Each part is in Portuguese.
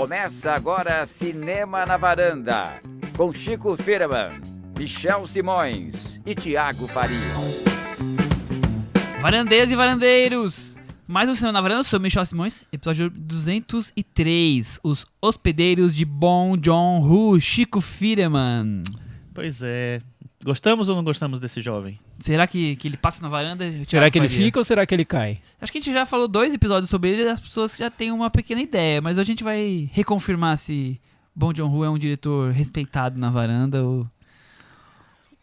Começa agora Cinema na Varanda, com Chico Firman, Michel Simões e Thiago Faria. Varandeiras e varandeiros, mais um Cinema na Varanda, sou Michel Simões, episódio 203, Os Hospedeiros de Bong Joon-ho, Chico Firman. Pois é, gostamos ou não gostamos desse jovem? Será que ele passa na varanda? Será que ele fica ou será que ele cai? Acho que a gente já falou 2 episódios sobre ele e as pessoas já têm uma pequena ideia, mas a gente vai reconfirmar se Bong Joon-ho é um diretor respeitado na varanda ou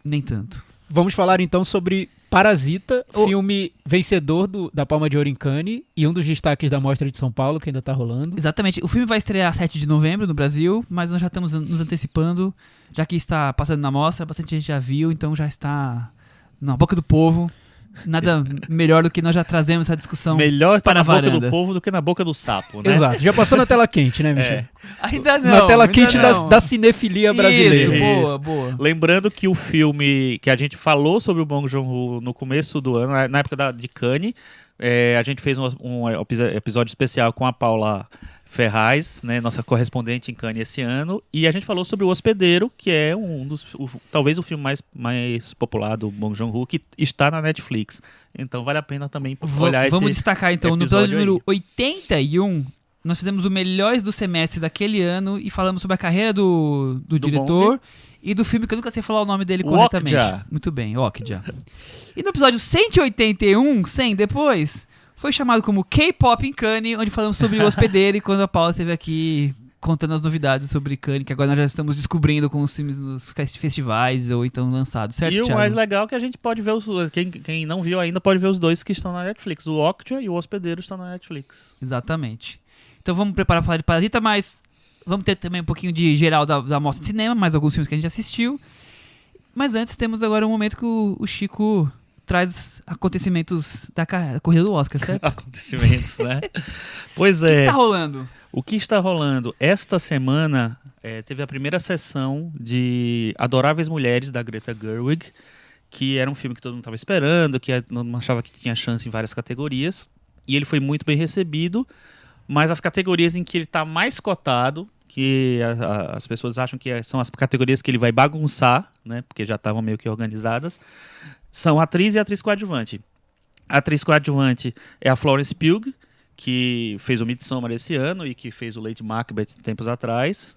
nem tanto. Vamos falar então sobre Parasita, filme vencedor da Palma de Ouro em Cannes e um dos destaques da Mostra de São Paulo, que ainda tá rolando. Exatamente, o filme vai estrear 7 de novembro no Brasil, mas nós já estamos nos antecipando, já que está passando na mostra, bastante gente já viu, então já está na boca do povo. Nada melhor do que nós já trazemos essa discussão. Melhor estar para na boca varanda do povo do que na boca do sapo, né? Exato, já passou na tela quente, né, Michel? Ainda não. Na tela quente não. da cinefilia brasileira. Isso, boa. Lembrando que o filme que a gente falou sobre o Bong Joon-ho no começo do ano, na época de Cannes, a gente fez um episódio especial com a Paula Ferraz, né, nossa correspondente em Cannes esse ano, e a gente falou sobre O Hospedeiro, que é talvez o filme mais popular do Bong Joon-ho, que está na Netflix. Então vale a pena também olhar esse Vamos destacar então, no episódio episódio número aí. 81, nós fizemos o Melhores do Semestre daquele ano e falamos sobre a carreira do diretor Bong. e do filme que eu nunca sei falar o nome dele O corretamente. Okja. Muito bem, Okja. E no episódio 181, 100 depois, foi chamado como K-Pop em Cannes, onde falamos sobre O Hospedeiro e quando a Paula esteve aqui contando as novidades sobre Cannes, que agora nós já estamos descobrindo com os filmes nos festivais ou então lançados, certo, E o Thiago? mais legal é que a gente pode ver, quem não viu ainda pode ver os dois que estão na Netflix. O Okja e o Hospedeiro estão na Netflix. Exatamente. Então vamos preparar para falar de Parasita, mas vamos ter também um pouquinho de geral da mostra de cinema, mais alguns filmes que a gente assistiu. Mas antes temos agora um momento que o Chico traz acontecimentos da corrida do Oscar, certo? Acontecimentos, né? Pois O que é. tá rolando? O que está rolando? Esta semana teve a primeira sessão de Adoráveis Mulheres, da Greta Gerwig, que era um filme que todo mundo estava esperando, que não achava que tinha chance em várias categorias. E ele foi muito bem recebido, mas as categorias em que ele está mais cotado, que as pessoas acham que são as categorias que ele vai bagunçar, né, porque já estavam meio que organizadas, são atriz e atriz coadjuvante. A atriz coadjuvante é a Florence Pugh, que fez o Midsommar esse ano e que fez o Lady Macbeth tempos atrás.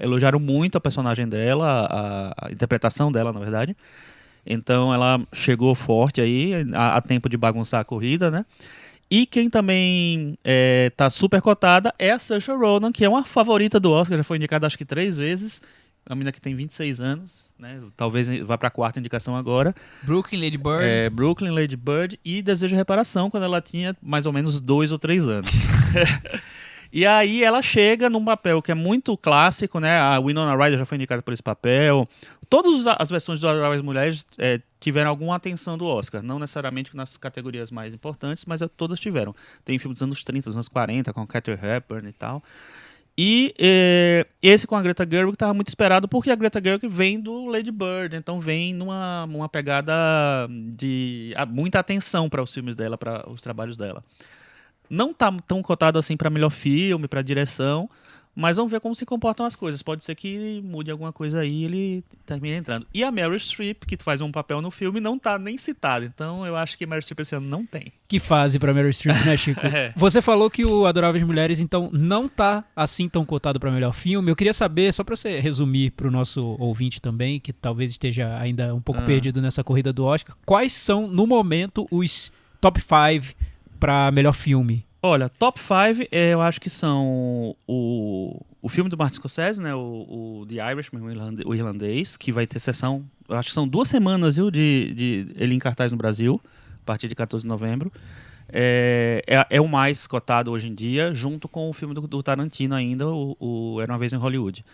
Elogiaram muito a personagem dela, a interpretação dela, na verdade. Então ela chegou forte aí, a tempo de bagunçar a corrida, né? E quem também tá super cotada é a Saoirse Ronan, que é uma favorita do Oscar, já foi indicada acho que 3 vezes. Uma menina que tem 26 anos, né? Talvez vá para a 4ª indicação agora. Brooklyn, Lady Bird. Brooklyn, Lady Bird e Desejo de Reparação, quando ela tinha mais ou menos 2 ou 3 anos. E aí ela chega num papel que é muito clássico, né? A Winona Ryder já foi indicada por esse papel. Todas as versões do Adoráveis Mulheres tiveram alguma atenção do Oscar. Não necessariamente nas categorias mais importantes, mas todas tiveram. Tem filme dos anos 30, dos anos 40, com Katharine Hepburn e tal. E esse com a Greta Gerwig estava muito esperado, porque a Greta Gerwig vem do Lady Bird, então vem numa pegada de muita atenção para os filmes dela, para os trabalhos dela. Não tá tão cotado assim para melhor filme, para direção, mas vamos ver como se comportam as coisas. Pode ser que mude alguma coisa aí e ele termine entrando. E a Meryl Streep, que faz um papel no filme, não tá nem citada. Então eu acho que Meryl Streep esse ano não tem. Que fase pra Meryl Streep, né, Chico? Você falou que o Adoráveis Mulheres, então, não tá assim tão cotado pra melhor filme. Eu queria saber, só pra você resumir pro nosso ouvinte também, que talvez esteja ainda um pouco perdido nessa corrida do Oscar, quais são, no momento, os top 5 pra melhor filme? Olha, top 5 eu acho que são o filme do Martin Scorsese, né, o The Irishman, o irlandês, que vai ter sessão, eu acho que são 2 semanas, viu, de ele em cartaz no Brasil, a partir de 14 de novembro. É o mais cotado hoje em dia, junto com o filme do Tarantino ainda, o Era Uma Vez em Hollywood.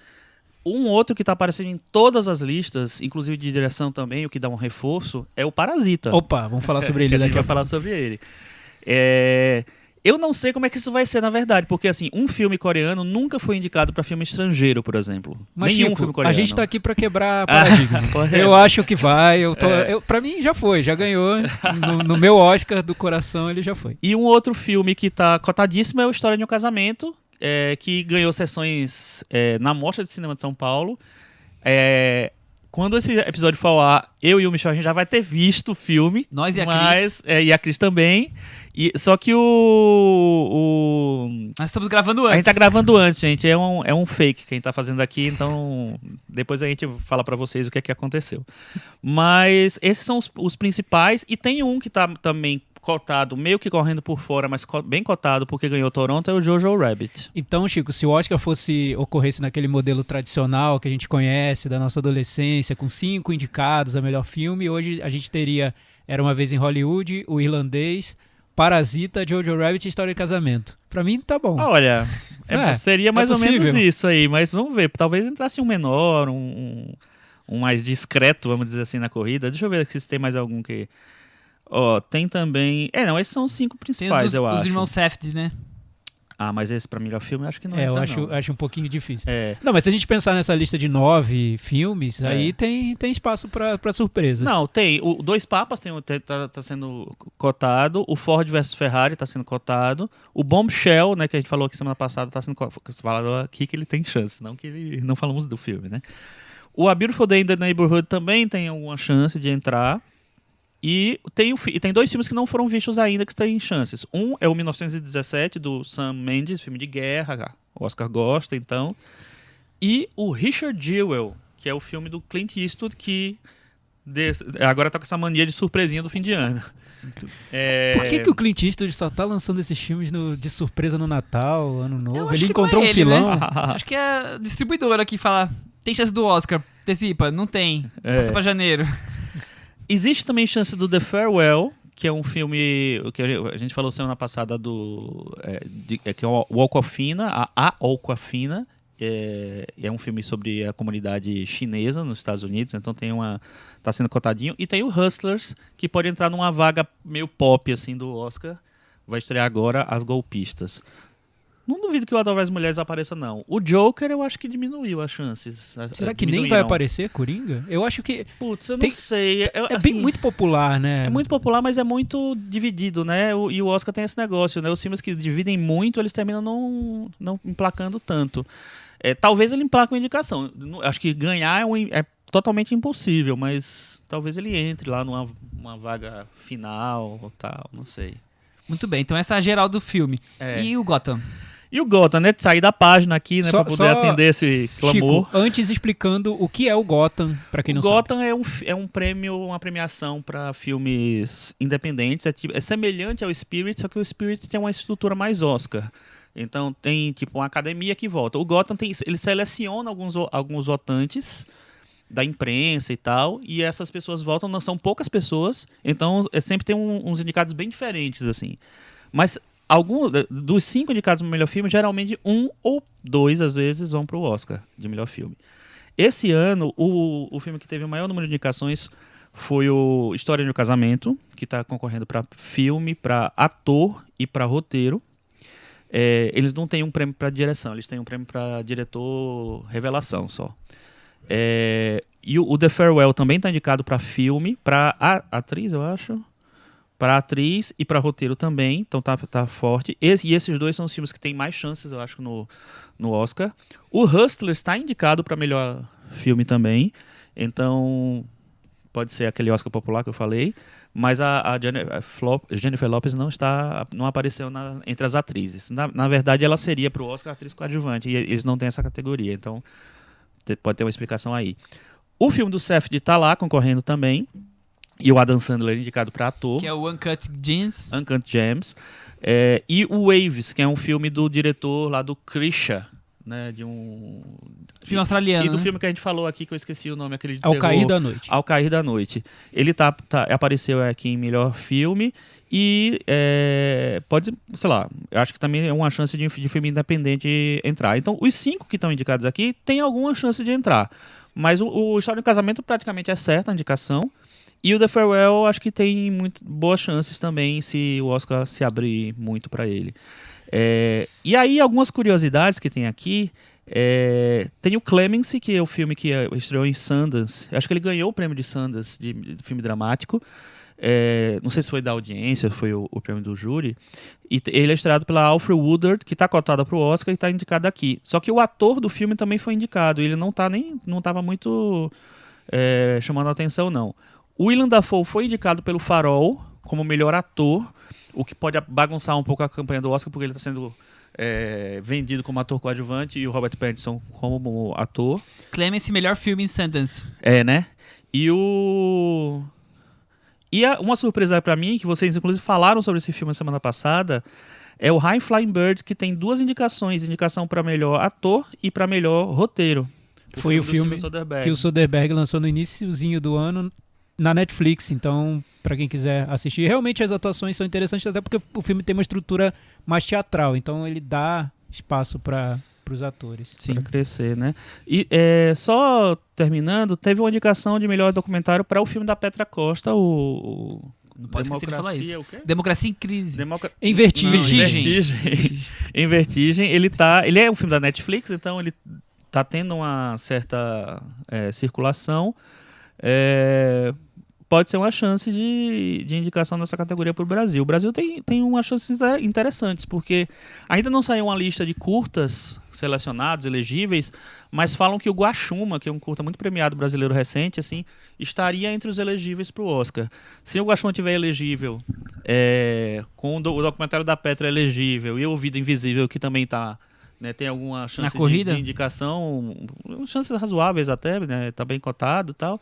Um outro que está aparecendo em todas as listas, inclusive de direção também, o que dá um reforço, é o Parasita. Opa, vamos falar sobre ele que a gente daqui a vai falar sobre ele. Eu não sei como é que isso vai ser, na verdade, porque assim, um filme coreano nunca foi indicado para filme estrangeiro, por exemplo. Mas, Nenhum Chico, filme coreano. a gente tá aqui pra quebrar paradigma. Eu acho que vai. Pra mim já foi, já ganhou. No meu Oscar do coração ele já foi. E um outro filme que tá cotadíssimo é o História de um Casamento, que ganhou sessões na Mostra de Cinema de São Paulo. Quando esse episódio for ao ar, eu e o Michel, a gente já vai ter visto o filme. Nós e a Cris. E a Cris também. Só que Nós estamos gravando antes. A gente tá gravando antes, gente. É um fake que a gente tá fazendo aqui, então depois a gente fala pra vocês o que é que aconteceu. Mas esses são os principais. E tem um que tá também cotado, meio que correndo por fora, mas bem cotado porque ganhou Toronto, é o Jojo Rabbit. Então, Chico, se o Oscar ocorresse naquele modelo tradicional que a gente conhece da nossa adolescência, com 5 indicados a melhor filme, hoje a gente teria Era Uma Vez em Hollywood, O Irlandês, Parasita, Jojo Rabbit e História de Casamento. Pra mim, tá bom. Olha, seria mais ou menos possível. isso aí, mas vamos ver. Talvez entrasse um menor, um mais discreto, vamos dizer assim, na corrida. Deixa eu ver se tem mais algum que... tem também... esses são os 5 principais, eu acho. Os irmãos Safdie, né? Mas esse pra melhor filme, eu acho que não eu entra, não. acho um pouquinho difícil. É. Não, mas se a gente pensar nessa lista de 9 filmes, aí tem espaço pra surpresas. Não, tem. O Dois Papas tá sendo cotado. O Ford vs Ferrari tá sendo cotado. O Bombshell, né, que a gente falou aqui semana passada, tá sendo cotado. Você falou aqui que ele tem chance, não que não falamos do filme, né? O A Beautiful Day in the Neighborhood também tem alguma chance de entrar. E tem 2 filmes que não foram vistos ainda que têm chances. Um é o 1917, do Sam Mendes, filme de guerra. O Oscar gosta, então. E o Richard Jewell, que é o filme do Clint Eastwood, que agora tá com essa mania de surpresinha do fim de ano. Por que o Clint Eastwood só tá lançando esses filmes de surpresa no Natal, Ano Novo? Ele que encontrou não é um ele, filão. né? Acho que é a distribuidora que fala, tem chance do Oscar, antecipa, não tem, passa pra janeiro. Existe também chance do The Farewell, que é um filme que a gente falou semana passada que é o Awkwafina, a Awkwafina. É um filme sobre a comunidade chinesa nos Estados Unidos, então tá sendo cotadinho. E tem o Hustlers, que pode entrar numa vaga meio pop assim do Oscar. Vai estrear agora As Golpistas. Não duvido que o Adoráveis Mulheres apareça, não. O Joker, eu acho que diminuiu as chances. Será que nem vai aparecer Coringa? Eu acho que... Putz, eu não sei. Muito popular, né? É muito popular, mas é muito dividido, né? E o Oscar tem esse negócio, né? Os filmes que dividem muito, eles terminam não emplacando tanto. Talvez ele emplaque uma indicação. Acho que ganhar é totalmente impossível, mas talvez ele entre lá numa vaga final ou tal, não sei. Muito bem, então essa é a geral do filme. E o Gotham? E o Gotham, né? Sair da página aqui, né? Pra poder atender esse clamor. Chico, antes explicando o que é o Gotham, pra quem não sabe. O Gotham é um prêmio, uma premiação para filmes independentes. É semelhante ao Spirit, só que o Spirit tem uma estrutura mais Oscar. Então tem tipo uma academia que vota. O Gotham ele seleciona alguns votantes da imprensa e tal, e essas pessoas votam, não são poucas pessoas, então sempre tem uns indicados bem diferentes, assim. Mas dos 5 indicados no melhor filme, geralmente 1 ou 2, às vezes, vão pro Oscar de melhor filme. Esse ano, o filme que teve o maior número de indicações foi o História de um Casamento, que está concorrendo para filme, para ator e para roteiro. Eles não têm um prêmio para direção, eles têm um prêmio para diretor revelação só. E o The Farewell também está indicado para filme, para atriz, eu acho. Para atriz e para roteiro também, então tá forte. E esses 2 são os filmes que têm mais chances, eu acho, no Oscar. O Hustlers está indicado para melhor filme também, então pode ser aquele Oscar popular que eu falei, mas a Jennifer Lopez não apareceu entre as atrizes. Na verdade, ela seria para o Oscar atriz coadjuvante, e eles não têm essa categoria, então pode ter uma explicação aí. O filme do Safdie está lá concorrendo também. E o Adam Sandler indicado para ator. Que é o Uncut Gems. Uncut Gems. E o Waves, que é um filme do diretor lá do Krisha, né? De um... Filme australiano, E do né? filme que a gente falou aqui, que eu esqueci o nome, aquele de Ao terror. Cair da Noite. Ao Cair da Noite. Ele apareceu aqui em melhor filme e pode, sei lá, eu acho que também é uma chance de filme independente entrar. Então, os 5 que estão indicados aqui têm alguma chance de entrar. Mas o História de Casamento praticamente é certa a indicação. E o The Farewell acho que tem muito boas chances também se o Oscar se abrir muito para ele. E aí algumas curiosidades que tem aqui. Tem o Clemency, que é o filme que estreou em Sundance. Acho que ele ganhou o prêmio de Sundance de filme dramático. não sei se foi da audiência, foi o prêmio do júri, e ele é estrelado pela Alfre Woodard, que está cotada para o Oscar e está indicada aqui. Só que o ator do filme também foi indicado, ele não estava muito chamando a atenção, não. O Willem Dafoe foi indicado pelo Farol como melhor ator, o que pode bagunçar um pouco a campanha do Oscar, porque ele está sendo vendido como ator coadjuvante e o Robert Pattinson como ator. Clemence, melhor filme em Sundance. Né? Uma surpresa para mim, que vocês inclusive falaram sobre esse filme na semana passada, é o High Flying Bird, que tem 2 indicações, indicação para melhor ator e para melhor roteiro. Foi o filme que o Soderbergh lançou no iniciozinho do ano na Netflix, então para quem quiser assistir, realmente as atuações são interessantes, até porque o filme tem uma estrutura mais teatral, então ele dá espaço para os atores. Para crescer, né? E só terminando, teve uma indicação de melhor documentário para o filme da Petra Costa, Não pode esquecer de falar isso. Democracia em Crise. Em Vertigem. Em Vertigem. Ele é um filme da Netflix, então ele tá tendo uma certa circulação. Pode ser uma chance de indicação nessa categoria para o Brasil. O Brasil tem umas chances interessantes, porque ainda não saiu uma lista de curtas selecionados, elegíveis, mas falam que o Guaxuma, que é um curta muito premiado brasileiro recente, assim, estaria entre os elegíveis para o Oscar. Se o Guaxuma tiver elegível, com o documentário da Petra elegível e o Vida Invisível, que também está... tem alguma chance de indicação, chances razoáveis até, né? Tá bem cotado e tal.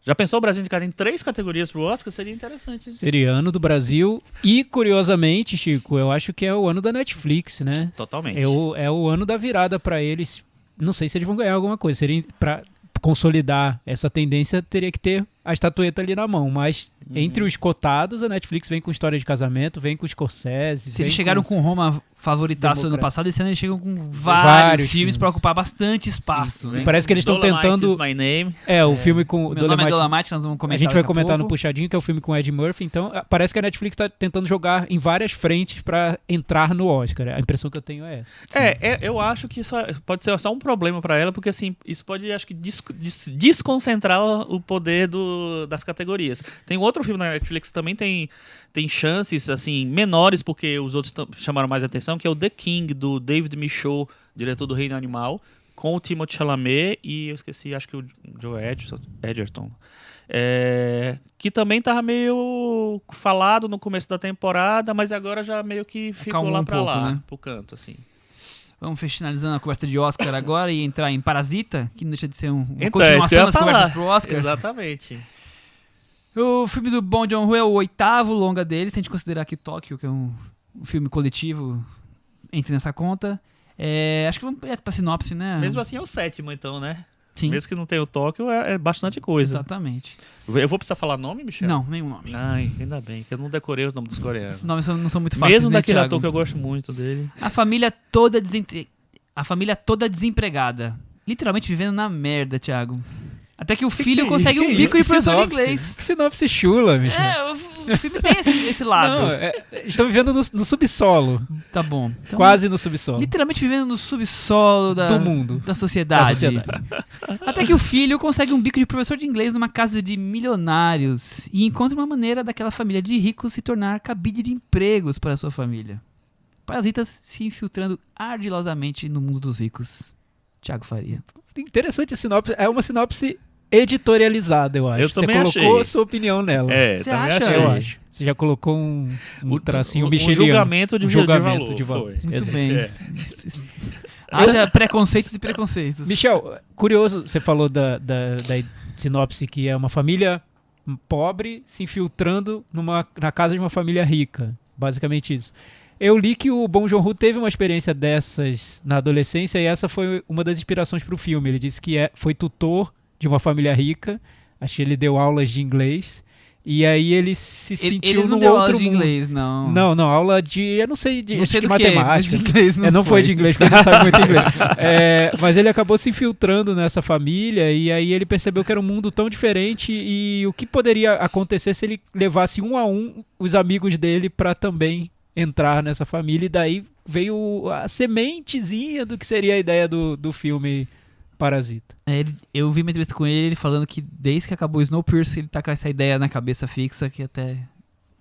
Já pensou o Brasil indicado em 3 categorias pro Oscar? Seria interessante. Seria ano do Brasil e, curiosamente, Chico, eu acho que é o ano da Netflix, né? Totalmente. É o ano da virada para eles. Não sei se eles vão ganhar alguma coisa. Seria para consolidar essa tendência, teria que ter a estatueta ali na mão, mas entre os cotados, a Netflix vem com História de Casamento, vem com Scorsese. Se eles chegaram com Roma favoritaço ano passado, esse ano eles chegam com vários filmes para ocupar bastante espaço. Né? Parece que eles estão tentando... My Name. O filme com... Meu nome é Dolomite, nós vamos comentar. A gente vai comentar no Puxadinho, que é o filme com Ed Murphy, então parece que a Netflix está tentando jogar em várias frentes para entrar no Oscar. A impressão que eu tenho é essa. Eu acho que isso pode ser só um problema para ela, porque assim, isso pode, acho que, desconcentrar o poder das categorias. Tem outro filme na Netflix que também tem chances assim menores, porque os outros chamaram mais atenção, que é o The King, do David Michôd, diretor do Reino Animal, com o Timothée Chalamet e eu esqueci, acho que o Joe Edgerton. Que também estava meio falado no começo da temporada, mas agora já meio que ficou lá para lá, né? Pro canto, assim. Vamos finalizando a conversa de Oscar agora e entrar em Parasita, que não deixa de ser uma continuação das conversas pro Oscar. Exatamente. O filme do Bong Joon-ho é o 8º longa dele, se a gente considerar que Tóquio, que é um filme coletivo, entre nessa conta. Acho que vamos pra sinopse, né? Mesmo assim é o 7º, então, né? Sim. Mesmo que não tenha o Tóquio, é bastante coisa. Exatamente. Eu vou precisar falar nome, Michel? Não, nenhum nome. Ai, ainda bem, que eu não decorei os nomes dos coreanos. Esses nomes não são muito fáceis, mesmo né, daquele Thiago? ator que eu gosto muito dele. A família toda desempregada. Literalmente vivendo na merda, Thiago. Até que o filho consegue um bico de professor de inglês. Que sinopse chula, Michel. O filme tem esse lado. Não, estão vivendo no subsolo. Tá bom. Então, quase no subsolo. Literalmente vivendo no subsolo do mundo. Da sociedade. Até que o filho consegue um bico de professor de inglês numa casa de milionários e encontra uma maneira daquela família de ricos se tornar cabide de empregos para a sua família. Parasitas se infiltrando ardilosamente no mundo dos ricos. Thiago Faria. Interessante a sinopse. É uma sinopse editorializada, eu acho. Você colocou a sua opinião nela. Você acha? Achei. Eu acho. Você já colocou um tracinho michelino. Um julgamento de valor. Muito bem. Haja preconceitos e preconceitos. Michel, curioso, você falou da sinopse que é uma família pobre se infiltrando na casa de uma família rica. Basicamente isso. Eu li que o Bong Joon-ho teve uma experiência dessas na adolescência e essa foi uma das inspirações para o filme. Ele disse que foi tutor de uma família rica, acho que ele deu aulas de inglês, e aí ele se sentiu num outro mundo. Ele não deu aula de inglês, não. Não, aula de, eu não sei, de matemática. De inglês não foi de inglês, porque ele não sabe muito inglês. Mas ele acabou se infiltrando nessa família, e aí ele percebeu que era um mundo tão diferente, e o que poderia acontecer se ele levasse um a um os amigos dele para também entrar nessa família, e daí veio a sementezinha do que seria a ideia do filme Parasita. Eu vi uma entrevista com ele falando que desde que acabou o Snowpiercer, ele tá com essa ideia na cabeça fixa que até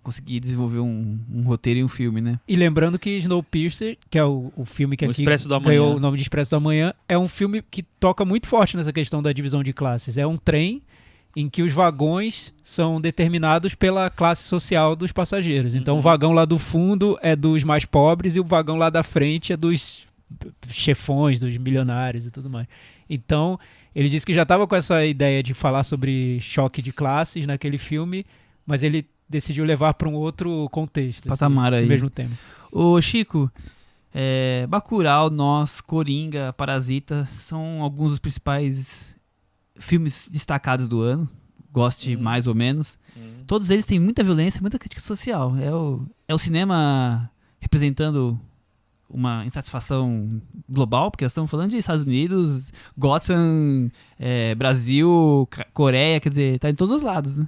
conseguir desenvolver um roteiro e um filme, né? E lembrando que Snowpiercer, que é o filme que O aqui Expresso do Amanhã. ganhou o nome de Expresso do Amanhã, é um filme que toca muito forte nessa questão da divisão de classes. É um trem em que os vagões são determinados pela classe social dos passageiros. Então o vagão lá do fundo é dos mais pobres e o vagão lá da frente é dos chefões, dos milionários e tudo mais. Então ele disse que já estava com essa ideia de falar sobre choque de classes naquele filme, mas ele decidiu levar para um outro contexto. Patamar esse aí. mesmo tema. Ô, Chico, Bacurau, Nós, Coringa, Parasita são alguns dos principais filmes destacados do ano. Goste mais ou menos. Todos eles têm muita violência, muita crítica social. É o cinema representando uma insatisfação global, porque nós estamos falando de Estados Unidos, Gotham, Brasil, Coreia, quer dizer, tá em todos os lados, né?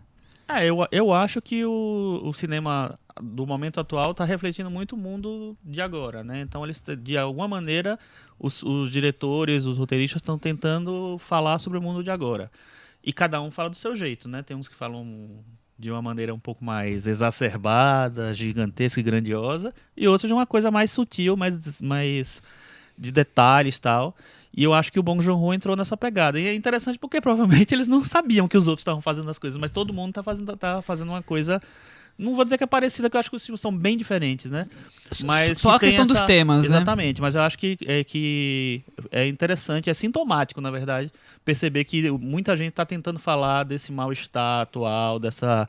Eu acho que o cinema do momento atual está refletindo muito o mundo de agora, né? Então, eles, de alguma maneira, os diretores, os roteiristas estão tentando falar sobre o mundo de agora. E cada um fala do seu jeito, né? Tem uns que falam de uma maneira um pouco mais exacerbada, gigantesca e grandiosa, e outros de uma coisa mais sutil, mais de detalhes e tal. E eu acho que o Bong Joon-ho entrou nessa pegada. E é interessante porque provavelmente eles não sabiam que os outros estavam fazendo as coisas, mas todo mundo tá fazendo uma coisa. Não vou dizer que é parecida, porque eu acho que os filmes são bem diferentes, né? Mas só a questão dos temas, né? Exatamente, mas eu acho que é interessante, é sintomático, na verdade, perceber que muita gente está tentando falar desse mal-estar atual, dessa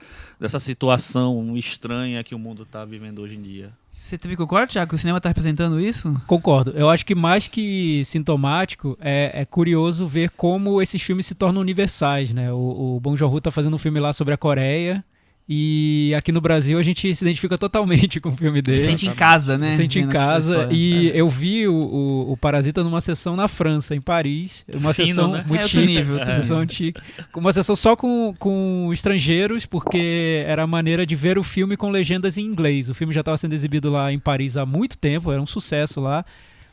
situação estranha que o mundo está vivendo hoje em dia. Você também concorda, Thiago, que o cinema está representando isso? Concordo. Eu acho que mais que sintomático, é curioso ver como esses filmes se tornam universais, né? O Bong Joon-ho tá fazendo um filme lá sobre a Coreia e aqui no Brasil a gente se identifica totalmente com o filme dele. Se sente em casa, né? Se sente em Vendo casa. aquela história. E eu vi o Parasita numa sessão na França, em Paris. Uma Fino, sessão né? muito Outro chique. nível, Uma sessão chique. Uma sessão só com estrangeiros, porque era a maneira de ver o filme com legendas em inglês. O filme já estava sendo exibido lá em Paris há muito tempo, era um sucesso lá.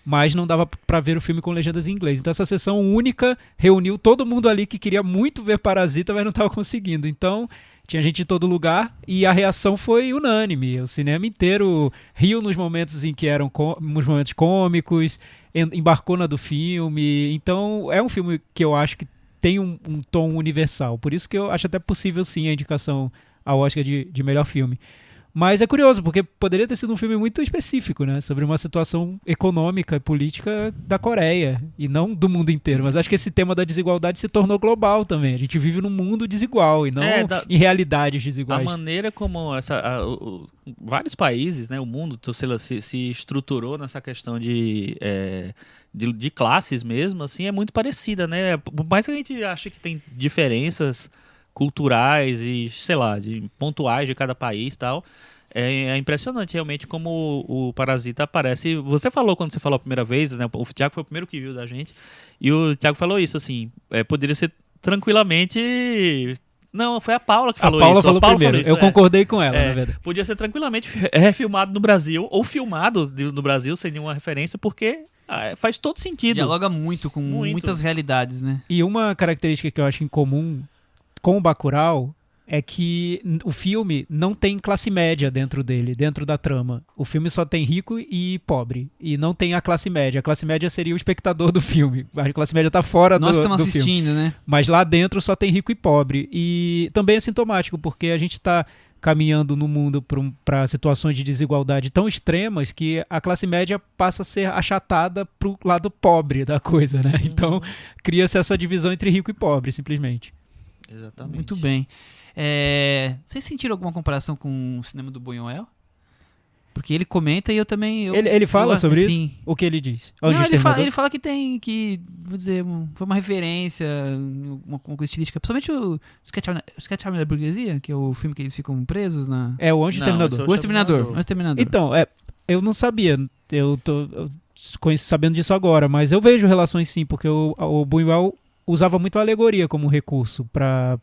Mas não dava pra ver o filme com legendas em inglês. Então essa sessão única reuniu todo mundo ali que queria muito ver Parasita, mas não estava conseguindo. Então tinha gente de todo lugar e a reação foi unânime. O cinema inteiro riu nos momentos em que eram nos momentos cômicos, embarcou na do filme. Então é um filme que eu acho que tem um tom universal. Por isso que eu acho até possível sim a indicação ao Oscar de melhor filme. Mas é curioso, porque poderia ter sido um filme muito específico, né? Sobre uma situação econômica e política da Coreia, e não do mundo inteiro. Mas acho que esse tema da desigualdade se tornou global também. A gente vive num mundo desigual, e não em realidades desiguais. A maneira como vários países, né, o mundo se estruturou nessa questão de classes mesmo, assim, é muito parecida, né? Por mais que a gente ache que tem diferenças culturais e, sei lá, pontuais de cada país e tal, é impressionante realmente como o Parasita aparece. Você falou quando você falou a primeira vez, né? O Thiago foi o primeiro que viu da gente, e o Thiago falou isso, assim, poderia ser tranquilamente... Não, foi a Paula que falou isso. A Paula falou primeiro, eu concordei com ela, na verdade. Podia ser tranquilamente refilmado no Brasil, ou filmado no Brasil sem nenhuma referência, porque faz todo sentido. Dialoga muito com muitas realidades, né? E uma característica que eu acho em comum com o Bacurau é que o filme não tem classe média dentro dele, dentro da trama. O filme só tem rico e pobre, e não tem a classe média. A classe média seria o espectador do filme. A classe média tá fora do filme. Nós estamos assistindo, né? Mas lá dentro só tem rico e pobre. E também é sintomático, porque a gente está caminhando no mundo para situações de desigualdade tão extremas que a classe média passa a ser achatada pro lado pobre da coisa, né? Então cria-se essa divisão entre rico e pobre, simplesmente. Exatamente. Muito bem. Vocês sentiram alguma comparação com o cinema do Buñuel? Porque ele comenta e eu também... Ele fala sobre assim, isso? O que ele diz? Não, ele fala que tem, vou dizer, foi uma referência, uma coisa estilística, principalmente o Sketch Army da Burguesia, que é o filme que eles ficam presos na... É o Anjo Exterminador. O Exterminador. Então, eu não sabia, eu tô sabendo disso agora, mas eu vejo relações sim, porque o Buñuel usava muito a alegoria como recurso para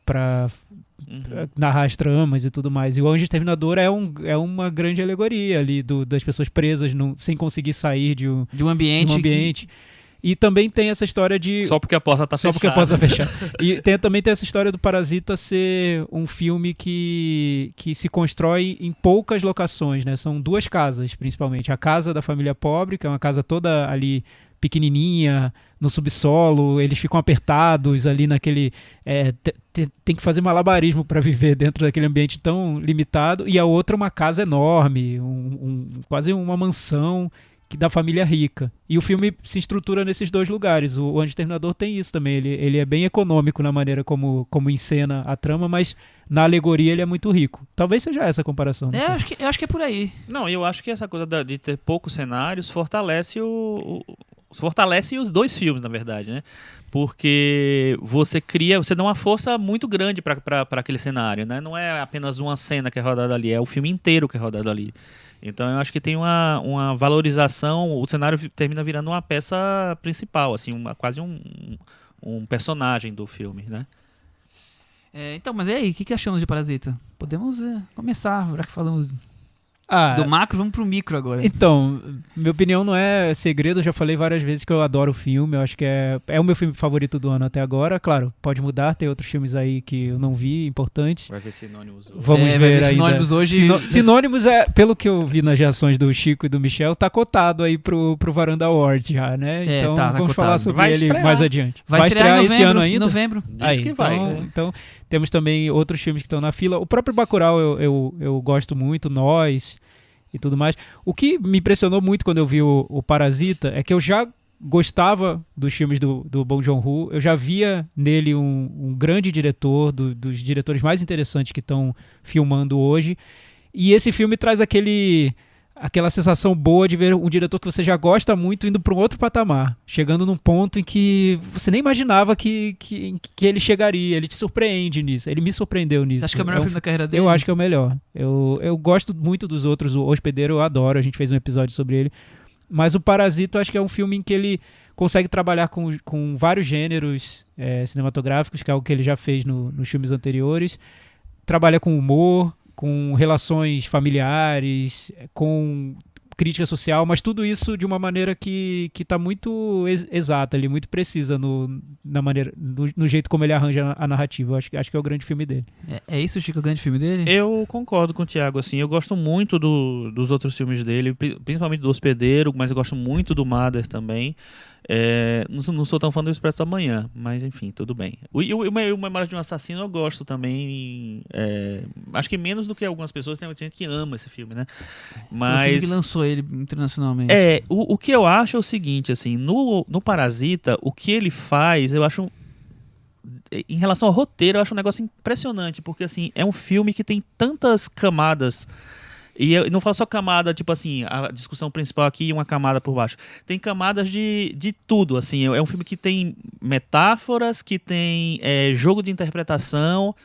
narrar as tramas e tudo mais. E o Anjo Exterminador é uma grande alegoria ali das pessoas presas sem conseguir sair de um ambiente. E também tem essa história de... Só porque a porta tá Só fechada. porque a porta tá fechada. E também tem essa história do Parasita ser um filme que se constrói em poucas locações, né? São 2 casas, principalmente. A casa da família pobre, que é uma casa toda ali pequenininha, no subsolo, eles ficam apertados ali naquele... tem que fazer malabarismo para viver dentro daquele ambiente tão limitado. E a outra uma casa enorme, quase uma mansão da família rica. E o filme se estrutura nesses 2 lugares. O Anjo Exterminador tem isso também. Ele é bem econômico na maneira como encena a trama, mas na alegoria ele é muito rico. Talvez seja essa a comparação. Não sei. Eu acho que é por aí. Não, eu acho que essa coisa de ter poucos cenários fortalece fortalece os 2 filmes, na verdade, né? Porque você dá uma força muito grande para aquele cenário, né? Não é apenas uma cena que é rodada ali, é o filme inteiro que é rodado ali. Então eu acho que tem uma valorização, o cenário termina virando uma peça principal, assim, quase um personagem do filme, né? Então, mas e aí, o que achamos de Parasita? Podemos começar, já que falamos Ah, do macro, vamos pro micro agora. Então, minha opinião não é segredo, eu já falei várias vezes que eu adoro o filme, eu acho que é o meu filme favorito do ano até agora, claro, pode mudar, tem outros filmes aí que eu não vi, importantes. Vai ver sinônimos hoje. Vamos vai ver ver ainda. Sinônimos hoje. Sinônimos pelo que eu vi nas reações do Chico e do Michel, tá cotado aí pro Varanda Awards já, né? Então tá vamos cotado. falar sobre Vai ele estrear. mais adiante. Vai estrear esse ano ainda? Em novembro. Diz que vai. Então temos também outros filmes que estão na fila. O próprio Bacurau eu gosto muito, Nós e tudo mais. O que me impressionou muito quando eu vi o Parasita é que eu já gostava dos filmes do Bong Joon-ho, eu já via nele um grande diretor, dos diretores mais interessantes que estão filmando hoje, e esse filme traz aquela sensação boa de ver um diretor que você já gosta muito indo para um outro patamar, chegando num ponto em que você nem imaginava que ele chegaria, ele te surpreende nisso, ele me surpreendeu nisso. Você acha que é o melhor filme da carreira dele? Eu acho que é o melhor. Eu gosto muito dos outros, o Hospedeiro eu adoro, a gente fez um episódio sobre ele, mas o Parasita eu acho que é um filme em que ele consegue trabalhar com vários gêneros cinematográficos, que é algo que ele já fez nos filmes anteriores, trabalha com humor, com relações familiares, com crítica social, mas tudo isso de uma maneira que está muito exata ali, muito precisa no jeito como ele arranja a narrativa. Eu acho que é o grande filme dele. É isso, Chico, o grande filme dele? Eu concordo com o Thiago, assim, eu gosto muito dos outros filmes dele, principalmente do Hospedeiro, mas eu gosto muito do Mother também. Não sou tão fã do Expresso da Manhã, mas enfim, tudo bem. O Memórias de um Assassino eu gosto também, acho que menos do que algumas pessoas, tem muita gente que ama esse filme, né? Foi o filme que lançou ele internacionalmente. O que eu acho é o seguinte, assim, no Parasita, o que ele faz, eu acho... Em relação ao roteiro, eu acho um negócio impressionante, porque assim, é um filme que tem tantas camadas. E eu não falo só camada, tipo assim, a discussão principal aqui e uma camada por baixo. Tem camadas de tudo, assim. É um filme que tem metáforas, que tem jogo de interpretação,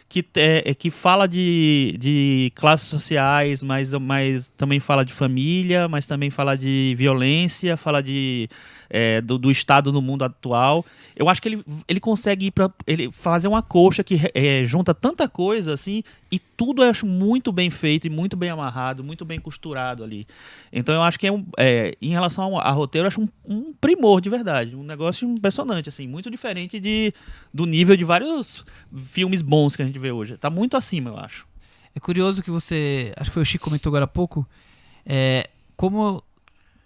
que fala de classes sociais, mas também fala de família, mas também fala de violência, fala do estado no mundo atual. Eu acho que ele consegue ele fazer uma colcha que junta tanta coisa assim, e tudo eu acho muito bem feito e muito bem amarrado, muito bem costurado ali. Então eu acho que em relação a roteiro, eu acho um primor de verdade, um negócio impressionante, assim, muito diferente do nível de vários filmes bons que a gente vê hoje. Tá muito acima, eu acho. É curioso que acho que foi o Chico que comentou agora há pouco, como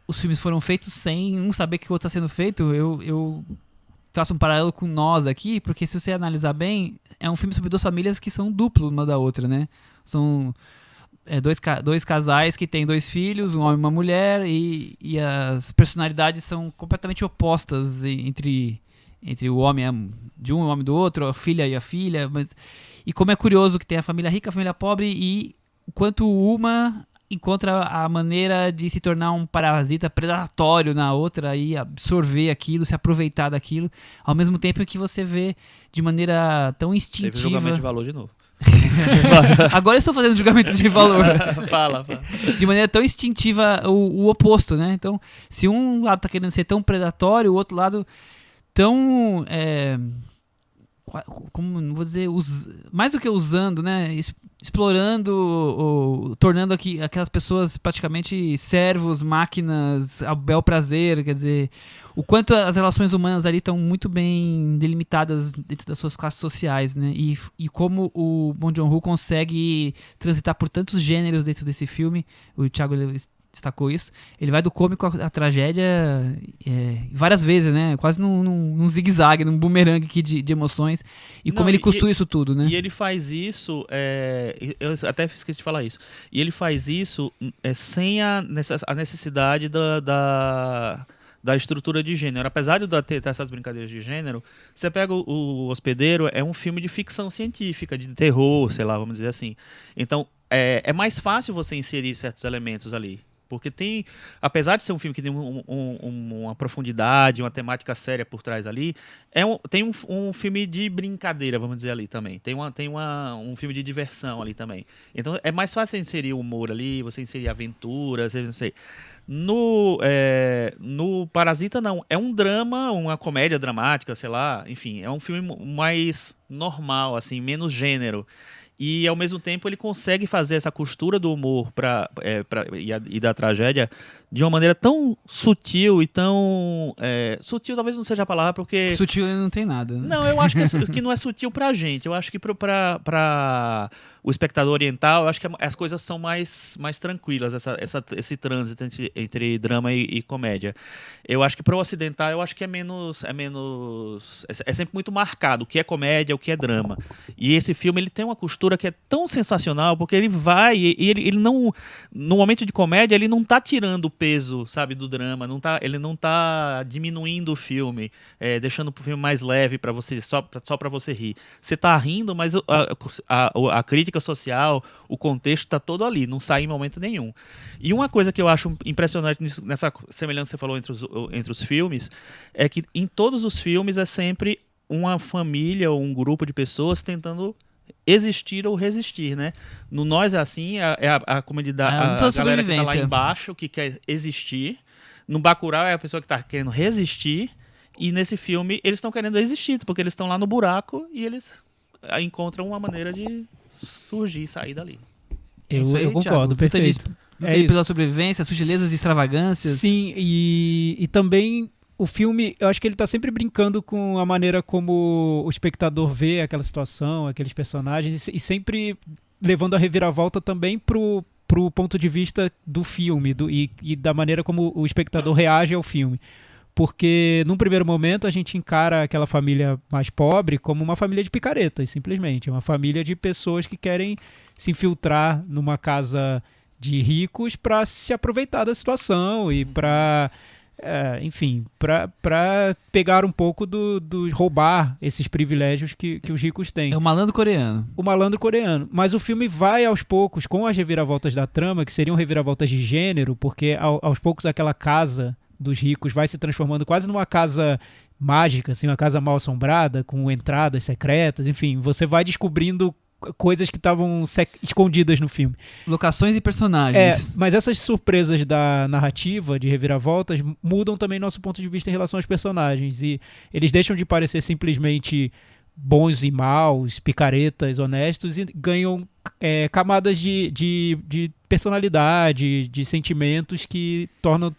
os filmes foram feitos sem um saber que o outro está sendo feito. Eu traço um paralelo com Nós aqui, porque se você analisar bem, é um filme sobre 2 famílias que são duplo uma da outra, né? São dois casais que têm 2 filhos, um homem e uma mulher, e as personalidades são completamente opostas entre o homem de um e o homem do outro, a filha e a filha. E como é curioso que tem a família rica, a família pobre, e o quanto uma encontra a maneira de se tornar um parasita predatório na outra e absorver aquilo, se aproveitar daquilo, ao mesmo tempo que você vê de maneira tão instintiva. Teve julgamento de valor de novo. Agora eu estou fazendo julgamentos de valor. Fala. De maneira tão instintiva o oposto, né? Então, se um lado está querendo ser tão predatório, o outro lado tão como não vou dizer, mais do que usando, né, explorando, tornando aquelas pessoas praticamente servos, máquinas, a bel prazer, quer dizer, o quanto as relações humanas ali estão muito bem delimitadas dentro das suas classes sociais, né, e como o Bong Joon-ho consegue transitar por tantos gêneros dentro desse filme. O Thiago destacou isso. Ele vai do cômico à tragédia várias vezes, né? Quase num zigue-zague, num bumerangue aqui de emoções. E como ele costura isso tudo, né? E ele faz isso... eu até esqueci de falar isso. E ele faz isso sem a necessidade da estrutura de gênero. Apesar de ter essas brincadeiras de gênero, você pega o Hospedeiro, é um filme de ficção científica, de terror, sei lá, vamos dizer assim. Então, é mais fácil você inserir certos elementos ali. Porque apesar de ser um filme que tem uma profundidade, uma temática séria por trás ali, tem um filme de brincadeira, vamos dizer, ali também. Tem um filme de diversão ali também. Então é mais fácil inserir humor ali, você inserir aventura, não sei. No Parasita, não. É um drama, uma comédia dramática, sei lá. Enfim, é um filme mais normal, assim, menos gênero. E, ao mesmo tempo, ele consegue fazer essa costura do humor e da tragédia de uma maneira tão sutil e tão... sutil talvez não seja a palavra, porque... Sutil ele não tem nada. Né? Não, eu acho que não é sutil pra gente. Eu acho que pra o espectador oriental, eu acho que as coisas são mais tranquilas, esse trânsito entre drama e comédia. Eu acho que pro ocidental, eu acho que é sempre muito marcado o que é comédia, o que é drama. E esse filme, ele tem uma costura que é tão sensacional, porque ele vai e ele não... No momento de comédia, ele não tá tirando o peso, sabe, do drama, ele não tá diminuindo o filme, deixando o filme mais leve para você, só para você rir. Você tá rindo, mas a crítica social, o contexto tá todo ali, não sai em momento nenhum. E uma coisa que eu acho impressionante nessa semelhança que você falou entre os filmes, é que em todos os filmes é sempre uma família ou um grupo de pessoas tentando existir ou resistir, né? No Nós é assim, a comunidade, a galera que tá lá embaixo que quer existir. No Bacurau é a pessoa que tá querendo resistir. E nesse filme eles estão querendo existir, porque eles estão lá no buraco e eles encontram uma maneira de surgir e sair dali. Eu concordo, perfeito. Pela sobrevivência, sutilezas e extravagâncias. Sim, e também o filme, eu acho que ele tá sempre brincando com a maneira como o espectador vê aquela situação, aqueles personagens, e sempre levando a reviravolta também pro ponto de vista do filme e da maneira como o espectador reage ao filme. Porque, num primeiro momento, a gente encara aquela família mais pobre como uma família de picaretas, simplesmente. É uma família de pessoas que querem se infiltrar numa casa de ricos para se aproveitar da situação e para... enfim, para pegar um pouco roubar esses privilégios que os ricos têm. É o malandro coreano. O malandro coreano. Mas o filme vai aos poucos, com as reviravoltas da trama, que seriam reviravoltas de gênero, porque aos poucos aquela casa dos ricos vai se transformando quase numa casa mágica, assim, uma casa mal assombrada, com entradas secretas, enfim, você vai descobrindo coisas que estavam escondidas no filme. Locações e personagens. Mas essas surpresas da narrativa, de reviravoltas, mudam também nosso ponto de vista em relação aos personagens. E eles deixam de parecer simplesmente bons e maus, picaretas, honestos, e ganham camadas de personalidade, de sentimentos que tornam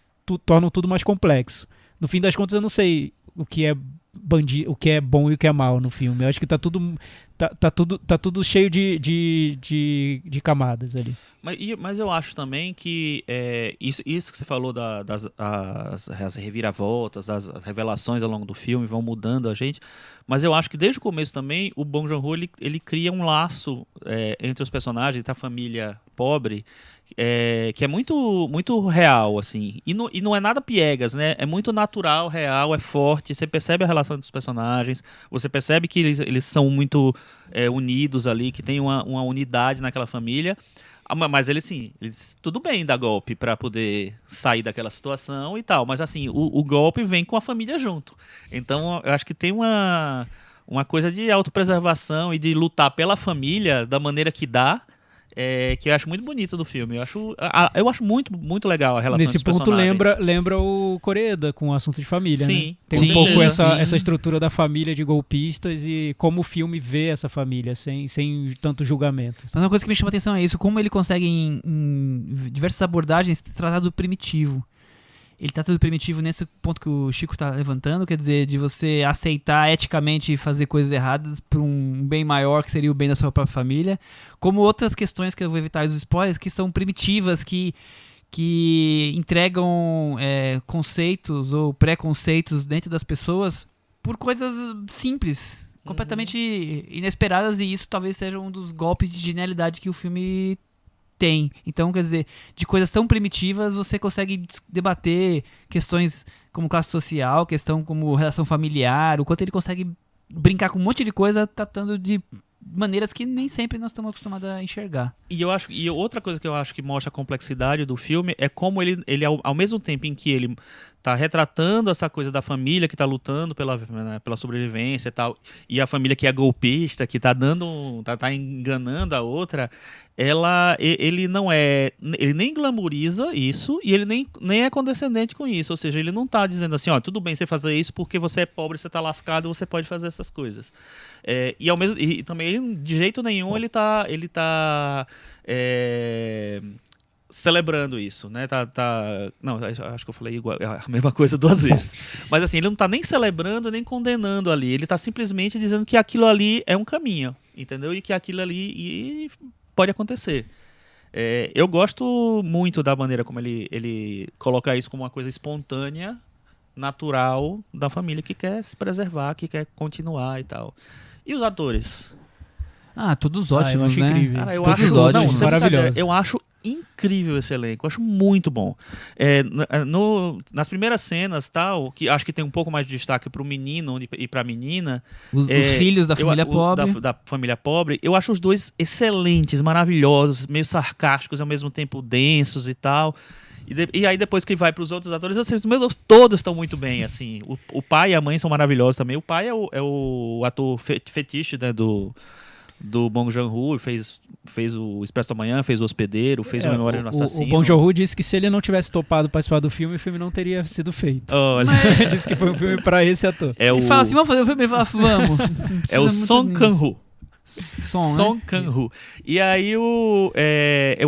tudo mais complexo. No fim das contas, eu não sei o que é o que é bom e o que é mal no filme. Eu acho que tá tudo cheio de camadas ali. Mas eu acho também que isso que você falou as reviravoltas, as revelações ao longo do filme vão mudando a gente, mas eu acho que desde o começo também o Bong Joon-ho ele cria um laço entre os personagens da família pobre, que é muito, muito real, assim, e não é nada piegas, né? É muito natural, real, é forte, você percebe a relação dos personagens, você percebe que eles são muito unidos ali, que tem uma unidade naquela família. Mas eles tudo bem dar golpe para poder sair daquela situação e tal, mas assim, o golpe vem com a família junto. Então eu acho que tem uma coisa de autopreservação e de lutar pela família da maneira que dá, que eu acho muito bonito do filme. Eu acho muito, muito legal a relação Nesse dos ponto personagens. lembra o Koreda com o assunto de família, Sim, né? Tem com um pouco certeza. essa estrutura da família de golpistas e como o filme vê essa família, sem tanto julgamento. Mas uma coisa que me chama a atenção é isso, como ele consegue em diversas abordagens tratar do primitivo. Ele trata do primitivo nesse ponto que o Chico está levantando, quer dizer, de você aceitar eticamente fazer coisas erradas por um bem maior, que seria o bem da sua própria família, como outras questões que eu vou evitar dos spoilers, que são primitivas, que entregam conceitos ou preconceitos dentro das pessoas por coisas simples, completamente inesperadas, e isso talvez seja um dos golpes de genialidade que o filme tem. Então, quer dizer, de coisas tão primitivas você consegue debater questões como classe social, questão como relação familiar, o quanto ele consegue brincar com um monte de coisa tratando de maneiras que nem sempre nós estamos acostumados a enxergar. E outra coisa que eu acho que mostra a complexidade do filme é como ele ao mesmo tempo em que ele tá retratando essa coisa da família que tá lutando pela sobrevivência e tal, e a família que é golpista, que tá enganando a outra, ele nem glamoriza isso e ele nem é condescendente com isso, ou seja, ele não tá dizendo assim, ó, tudo bem você fazer isso porque você é pobre, você tá lascado, você pode fazer essas coisas. E também, de jeito nenhum, ele tá celebrando isso, né? Não, acho que eu falei a mesma coisa duas vezes. Mas assim, ele não tá nem celebrando, nem condenando ali. Ele tá simplesmente dizendo que aquilo ali é um caminho, entendeu? E que aquilo ali pode acontecer. Eu gosto muito da maneira como ele coloca isso como uma coisa espontânea, natural da família que quer se preservar, que quer continuar e tal. E os atores? Todos eu ótimos, acho né? incrível. Cara, eu Todos acho ótimos. Maravilhoso. Eu acho incrível esse elenco, eu acho muito bom. Nas primeiras cenas, tal, que acho que tem um pouco mais de destaque pro menino e pra menina. Os filhos da família pobre. Da família pobre, eu acho os dois excelentes, maravilhosos, meio sarcásticos, ao mesmo tempo densos e tal. E aí depois que vai pros outros atores, meu Deus, todos estão muito bem, assim. O pai e a mãe são maravilhosos também. O pai é o ator fetiche, né, do Bong Joon-ho, fez o Expresso da Manhã, fez o Hospedeiro, fez o Memória do Assassino. O Bong Joon-ho disse que se ele não tivesse topado participar do filme, o filme não teria sido feito. Olha. Disse que foi um filme pra esse ator. Ele fala assim, vamos fazer o filme? Ele fala, vamos. Não É o precisa Song muito nisso. Kang-ho. Song, né? Kang-ho. E aí eu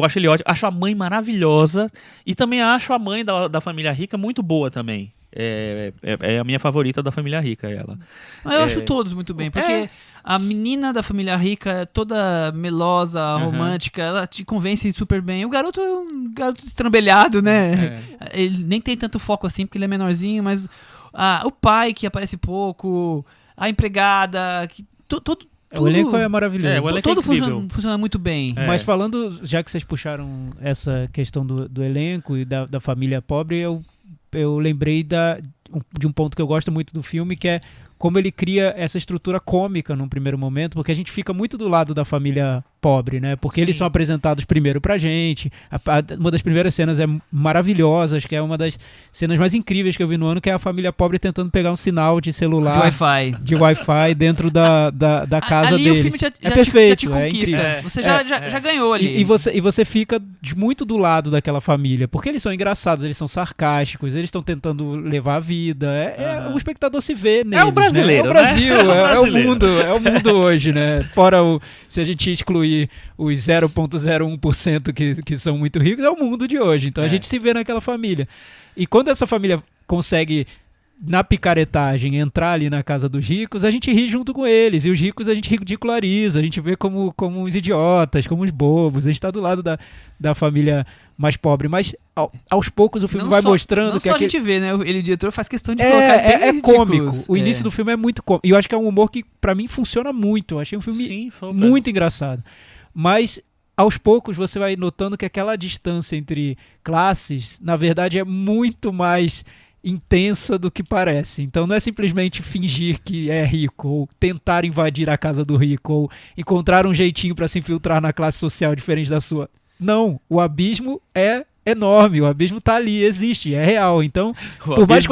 acho ele ótimo, acho a mãe maravilhosa e também acho a mãe da família rica muito boa também. É a minha favorita da família rica, ela. Mas eu acho todos muito bem, porque a menina da família rica é toda melosa, romântica, ela te convence super bem. O garoto é um garoto estrambelhado, né? Ele nem tem tanto foco assim, porque ele é menorzinho, mas o pai que aparece pouco, a empregada, que O elenco é maravilhoso. O elenco é todo incrível. funciona muito bem. Mas falando, já que vocês puxaram essa questão do elenco e da família pobre, eu lembrei de um ponto que eu gosto muito do filme, que é como ele cria essa estrutura cômica num primeiro momento, porque a gente fica muito do lado da família pobre, né? Porque eles são apresentados primeiro pra gente. Uma das primeiras cenas é maravilhosa, acho que é uma das cenas mais incríveis que eu vi no ano, que é a família pobre tentando pegar um sinal de celular, De Wi-Fi. dentro da casa ali deles. O filme é perfeito, já te é conquista. incrível. Você já ganhou ali. E você fica muito do lado daquela família, porque eles são engraçados, eles são sarcásticos, eles estão tentando levar a vida. O espectador se vê neles. É o brasileiro, né? É o Brasil, né? é o mundo hoje, né? Fora se a gente excluir os 0,01% que são muito ricos, é o mundo de hoje. Então a gente se vê naquela família. E quando essa família consegue, na picaretagem, entrar ali na casa dos ricos, a gente ri junto com eles. E os ricos a gente ridiculariza, a gente vê como uns idiotas, como uns bobos. A gente tá do lado da família mais pobre. Mas aos poucos o filme vai mostrando não que só a gente vê, né? O diretor faz questão de colocar é cômico. O início do filme é muito cômico. E eu acho que é um humor que, pra mim, funciona muito. Eu achei um filme muito engraçado. Mas aos poucos você vai notando que aquela distância entre classes, na verdade, é muito mais intensa do que parece. Então não é simplesmente fingir que é rico, ou tentar invadir a casa do rico, ou encontrar um jeitinho para se infiltrar na classe social diferente da sua. Não, o abismo é enorme, o abismo tá ali, existe, é real. Então, por mais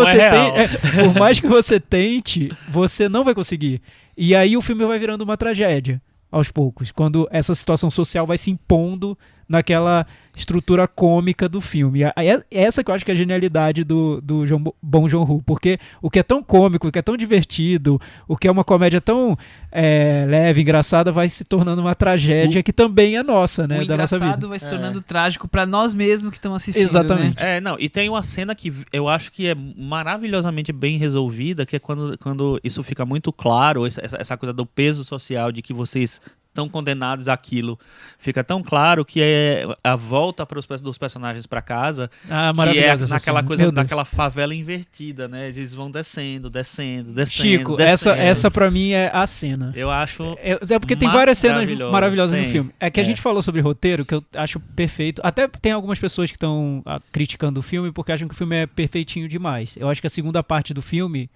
que você tente, você não vai conseguir. E aí o filme vai virando uma tragédia. aos poucos, quando essa situação social vai se impondo naquela estrutura cômica do filme. Essa que eu acho que é a genialidade do Bong Joon-ho, porque o que é tão cômico, o que é tão divertido, o que é uma comédia tão leve, engraçada, vai se tornando uma tragédia que também é nossa, né, da nossa vida. O engraçado vai se tornando trágico pra nós mesmos que estamos assistindo. Exatamente. Né? Não, e tem uma cena que eu acho que é maravilhosamente bem resolvida, que é quando isso fica muito claro, essa coisa do peso social de que vocês estão condenados àquilo. Fica tão claro que é a volta dos personagens para casa, que é naquela coisa, daquela favela invertida, né? Eles vão descendo. Chico, essa pra mim é a cena. Eu acho porque tem várias cenas maravilhosas no Tem. filme. É que a gente falou sobre roteiro, que eu acho perfeito. Até tem algumas pessoas que estão criticando o filme porque acham que o filme é perfeitinho demais. Eu acho que a segunda parte do filme,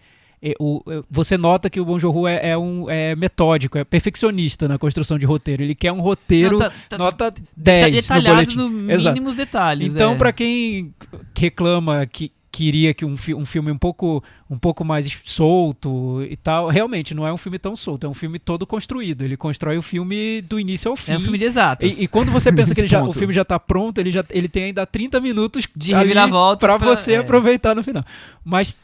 você nota que o Bong Joon-ho é metódico, é perfeccionista na construção de roteiro. Ele quer um roteiro nota 10 detalhado no no mínimos detalhes. Então, pra quem reclama que queria que um filme um pouco mais solto e tal, realmente não é um filme tão solto, é um filme todo construído. Ele constrói o filme do início ao fim. É um filme de exatas. E quando você pensa que o filme já tá pronto, ele tem ainda 30 minutos de reviravoltas pra você aproveitar no final. Mas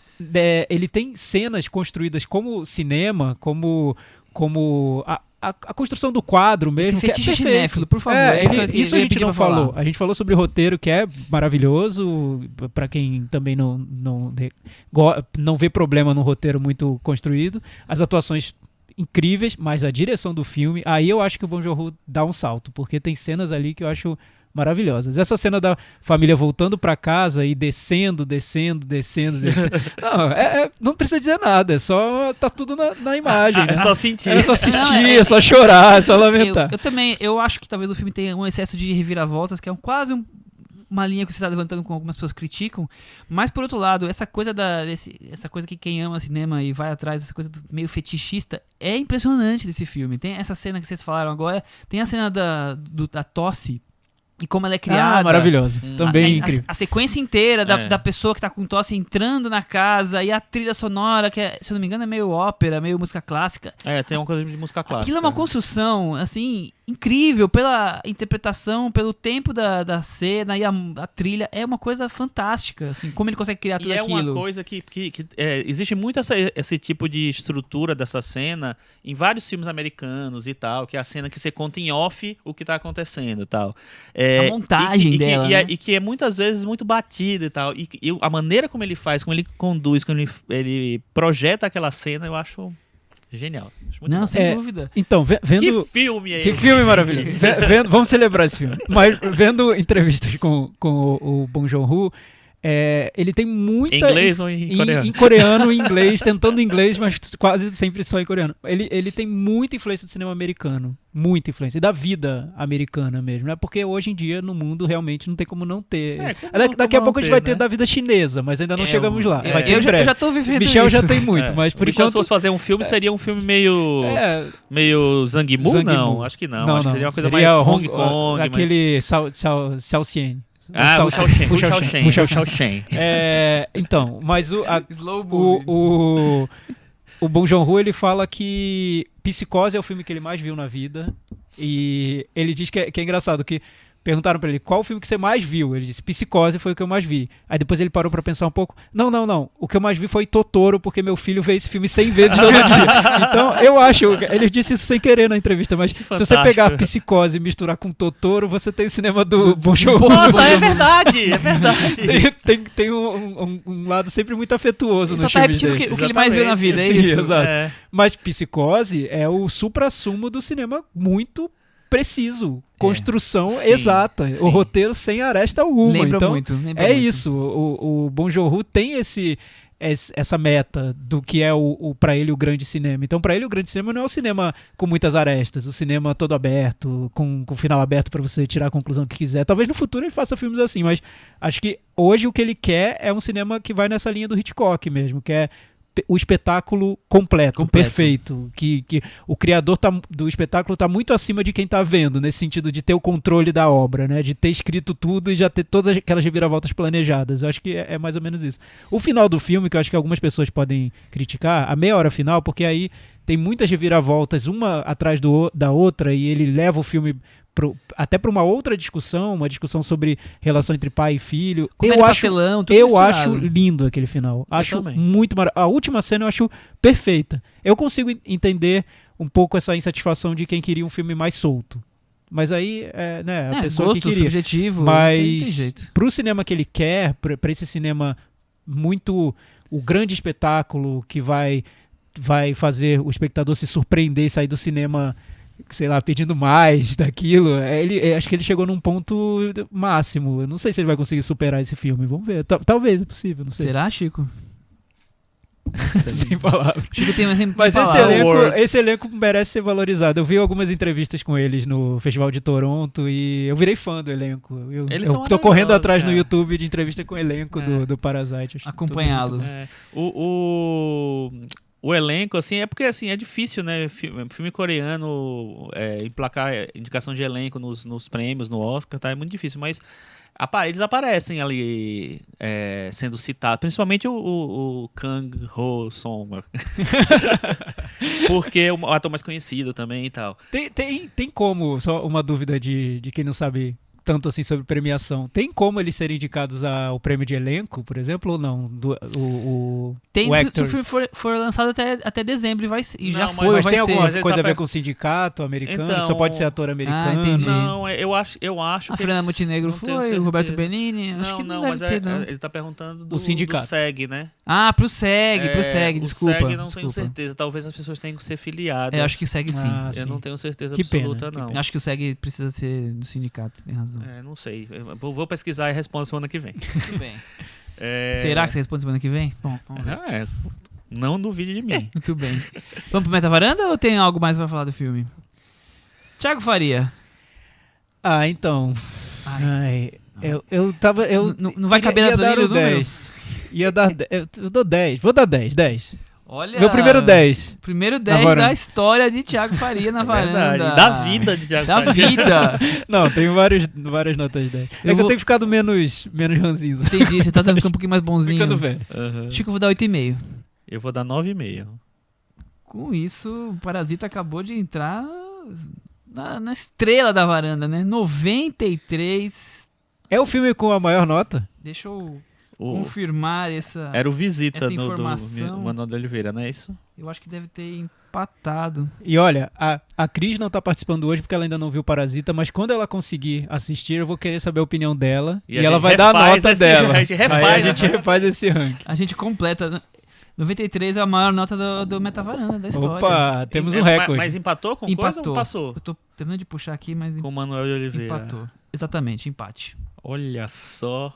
ele tem cenas construídas como cinema, como a construção do quadro mesmo, que é perfeito. Cinéfilo, por favor. Isso a gente não falou. A gente falou sobre roteiro, que é maravilhoso, pra quem também não vê problema no roteiro muito construído. As atuações incríveis, mas a direção do filme, aí eu acho que o Bong Joon-ho dá um salto, porque tem cenas ali que eu acho maravilhosas. Essa cena da família voltando pra casa e descendo. Não precisa dizer nada, é só tá tudo na imagem. Né? É só sentir. É só assistir, é só chorar, é só lamentar. Eu acho que talvez o filme tenha um excesso de reviravoltas, que é quase uma linha que você está levantando com algumas pessoas criticam, mas por outro lado, essa coisa que quem ama cinema e vai atrás, essa coisa meio fetichista, é impressionante desse filme. Tem essa cena que vocês falaram agora, tem a cena da tosse, e como ela é criada. Maravilhosa. Também incrível. A sequência inteira da pessoa que tá com tosse entrando na casa e a trilha sonora, que se eu não me engano é meio ópera, meio música clássica. Tem uma coisa de música clássica. Aquilo é uma construção, assim, incrível pela interpretação, pelo tempo da cena e a trilha. É uma coisa fantástica, assim, como ele consegue criar tudo aquilo. E é uma coisa que existe muito esse tipo de estrutura dessa cena em vários filmes americanos e tal, que é a cena que você conta em off o que tá acontecendo e tal. A montagem dela, né? E que é muitas vezes muito batida e tal. E a maneira como ele faz, como ele conduz, como ele projeta aquela cena, eu acho genial. Acho muito bom. Sem dúvida. Então, vendo... Que filme é esse? Que filme maravilhoso. Vamos celebrar esse filme. Mas vendo entrevistas com o Bong Joon-ho, ele tem muita... Em inglês ou em coreano? Em coreano, em inglês, tentando inglês, mas quase sempre só em coreano. Ele tem muita influência do cinema americano. Muita influência. E da vida americana mesmo, né? Porque hoje em dia, no mundo, realmente não tem como não ter. Daqui a pouco a gente vai ter da vida chinesa, mas ainda não chegamos lá. Vai ser eu já tô vivendo Michel isso. já tem muito, mas por enquanto... Se fosse fazer um filme, seria um filme meio Zangmu? Não, acho que não. Acho que seria uma coisa mais Hong Kong. Aquele Xiao Xian. O Xiaoxian. Então, mas Slow movie. o Bong Joon-ho, ele fala que Psicose é o filme que ele mais viu na vida. E ele diz que é engraçado, que perguntaram pra ele, qual o filme que você mais viu? Ele disse, Psicose foi o que eu mais vi. Aí depois ele parou pra pensar um pouco, não, o que eu mais vi foi Totoro, porque meu filho vê esse filme 100 vezes todo dia. Então, eu acho, ele disse isso sem querer na entrevista, mas se você pegar Psicose e misturar com Totoro, você tem o cinema do Bong Joon-ho. Nossa, é verdade. Tem um lado sempre muito afetuoso no filme. Só tá repetindo o que ele mais viu na vida, é isso? Exato. Mas Psicose é o suprassumo do cinema muito preciso, construção exata, o roteiro sem aresta alguma. Lembra então, muito. Isso, o Bong Joon-ho tem essa meta do que é pra ele o grande cinema. Então, pra ele o grande cinema não é o cinema com muitas arestas, o cinema todo aberto, com o final aberto pra você tirar a conclusão que quiser. Talvez no futuro ele faça filmes assim, mas acho que hoje o que ele quer é um cinema que vai nessa linha do Hitchcock mesmo, que é o espetáculo completo, Completo. perfeito. Que o criador do espetáculo tá muito acima de quem tá vendo, nesse sentido de ter o controle da obra, né? De ter escrito tudo e já ter todas aquelas reviravoltas planejadas. Eu acho que é mais ou menos isso. O final do filme, que eu acho que algumas pessoas podem criticar, a meia hora final, porque aí tem muitas reviravoltas, uma atrás da outra, e ele leva o filme até para uma outra discussão, uma discussão sobre relação entre pai e filho. Comédia pastelão, tudo Eu misturado. acho lindo aquele final. Acho também. muito maravilhoso. A última cena eu acho perfeita. Eu consigo entender um pouco essa insatisfação de quem queria um filme mais solto. Mas aí, né, a pessoa gosto que queria. subjetivo, isso aí não tem Mas jeito. pro cinema que ele quer, pra esse cinema muito... O grande espetáculo que vai fazer o espectador se surpreender e sair do cinema, sei lá, pedindo mais daquilo. Acho que ele chegou num ponto máximo. Eu não sei se ele vai conseguir superar esse filme. Vamos ver. Talvez, é possível, não sei. Será, Chico? Sem palavras. Chico tem mais sempre Mas palavras. esse elenco merece ser valorizado. Eu vi algumas entrevistas com eles no Festival de Toronto e eu virei fã do elenco. Eles Eu são tô correndo maravilhosos, atrás no cara. YouTube de entrevista com o elenco do Parasite. Acho Acompanhá-los. O elenco, assim, é porque assim, é difícil, né? Filme coreano emplacar indicação de elenco nos prêmios, no Oscar, tá? É muito difícil, mas eles aparecem ali sendo citados, principalmente o Kang Ho-song, porque é o ator mais conhecido também e tal. Tem como, só uma dúvida de quem não sabe tanto assim sobre premiação, tem como eles serem indicados ao prêmio de elenco, por exemplo, ou não? Tem, o se o Actors. filme for lançado até dezembro e já Não, foi, Mas vai tem ser. alguma Mas ele coisa tá a ver per- com o sindicato americano? Então- Que só pode ser ator americano? entendi. Não, eu acho A que Fernanda eles- Montenegro não tenho foi, o Roberto certeza. Benini, acho Não, que não, deve mas ter, não. ele tá perguntando do sindicato. SEG, né? Ah, pro SEG, desculpa. O SEG não tenho desculpa. certeza, talvez as pessoas tenham que ser filiadas. Acho que o SEG sim. Ah, Eu sim. não tenho certeza Que pena, absoluta, que não. Acho que o SEG precisa ser do sindicato, tem razão. Não sei. Eu vou pesquisar e respondo semana que vem. Tudo bem. É, Será que você responde semana que vem? Bom, vamos ver. Não duvide de mim. Muito bem. Vamos pro Meta Varanda ou tem algo mais pra falar do filme? Thiago Faria. Ah, então. Ai. Eu tava. Não vai caber na ia dar planilha o o número? 10. Ia dar. Eu dou 10. Vou dar 10. Olha. Meu primeiro 10. Primeiro Na 10 varanda. da história de Thiago Faria na varanda. Verdade. Da vida de Thiago Da Faria. vida. Não, tenho várias notas 10. Eu Eu vou- tenho ficado menos ranzinho. Entendi, você tá ficando um pouquinho mais bonzinho. Ficando velho. Aham. Chico, eu vou dar 8,5. Eu vou dar 9,5. Com isso, o Parasita acabou de entrar na estrela da varanda, né? 93. É o filme com a maior nota? Deixa eu O- confirmar essa. Era o Visita essa do informação. Manuel de Oliveira, não é isso? Eu acho que deve ter empatado. E olha, a Cris não tá participando hoje porque ela ainda não viu Parasita, mas quando ela conseguir assistir, eu vou querer saber a opinião dela. E E, a ela gente vai dar a refaz nota esse- dela. a gente refaz, Aí a né? gente refaz esse ranking. A gente completa. 93 é a maior nota do Metavaranda da história. Opa, temos um Mas recorde. empatou com coisa ou passou? Eu tô terminando de puxar aqui, mas Com o Manuel de Oliveira. empatou. Exatamente, empate. Olha só.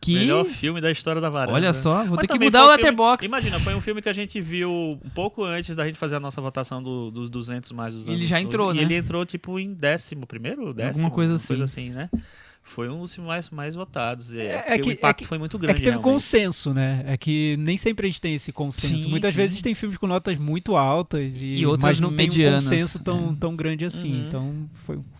Que. Melhor filme da história da varanda. Olha só, vou Mas ter que também mudar foi o um filme- Letterboxd. Imagina, foi um filme que a gente viu um pouco antes da gente fazer a nossa votação dos 200 mais dos Ele anos já hoje. entrou, E né? ele entrou tipo em 10º, décimo? Alguma coisa assim. né? Foi um dos filmes mais votados. É Porque o impacto foi muito grande. É que teve realmente. consenso, né? É que nem sempre a gente tem esse consenso. Sim, Muitas sim. vezes tem filmes com notas muito altas, E outras mas não tem um medianas. consenso tão grande assim. Uhum. Então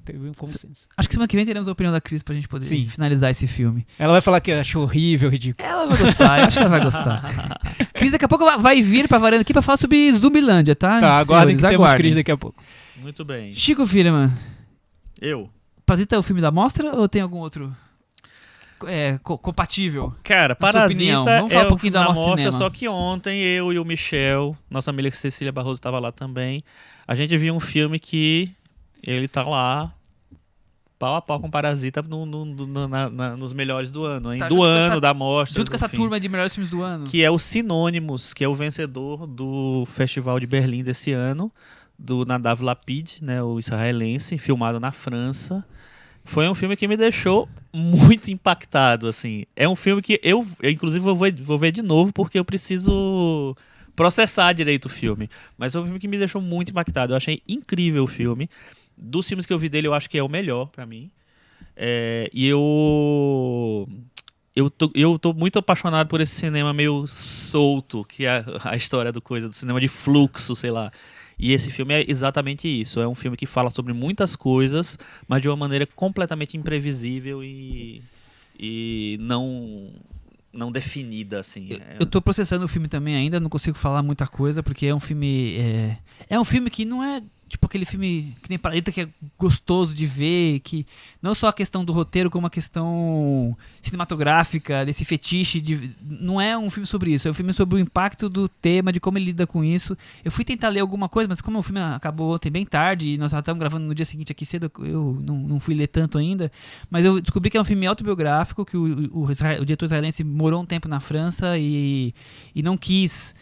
teve um consenso. Acho que semana que vem teremos a opinião da Cris pra gente poder Sim. finalizar esse filme. Ela vai falar que achou horrível, ridículo. Ela vai gostar, eu acho que ela vai gostar. Cris daqui a pouco vai vir pra varanda aqui pra falar sobre Zumbilândia, tá? Tá, aguardem Senhores, que temos aguardem. Cris daqui a pouco. Muito bem. Chico Firman, Eu. Parasita é o filme da mostra ou tem algum outro compatível? Cara, Na sua Parasita opinião, vamos falar é um pouquinho da na Mostra mostra, Cinema. só que ontem eu e o Michel, nossa amiga Cecília Barroso estava lá também, a gente viu um filme que ele tá lá pau a pau com Parasita nos melhores do ano, hein? Tá, do junto com ano, essa- da mostra. Junto com essa enfim. turma de melhores filmes do ano. Que é o Sinônimos, que é o vencedor do Festival de Berlim desse ano, do Nadav Lapid, né, o israelense, filmado na França. Foi um filme que me deixou muito impactado, assim. É um filme que eu inclusive, vou ver de novo, porque eu preciso processar direito o filme. Mas foi um filme que me deixou muito impactado. Eu achei incrível o filme. Dos filmes que eu vi dele, eu acho que é o melhor pra mim. E eu eu tô muito apaixonado por esse cinema meio solto, que é a história do cinema de fluxo, sei lá. E esse filme é exatamente isso. É um filme que fala sobre muitas coisas, mas de uma maneira completamente imprevisível e não definida, assim. Eu tô processando o filme também ainda, não consigo falar muita coisa, porque é um filme. É um filme que não é tipo aquele filme que nem Parasita, que é gostoso de ver, que não só a questão do roteiro, como a questão cinematográfica, desse fetiche. Não é um filme sobre isso, é um filme sobre o impacto do tema, de como ele lida com isso. Eu fui tentar ler alguma coisa, mas como o filme acabou ontem bem tarde, e nós já estamos gravando no dia seguinte aqui cedo, eu não fui ler tanto ainda, mas eu descobri que é um filme autobiográfico, que o diretor israelense morou um tempo na França e não quis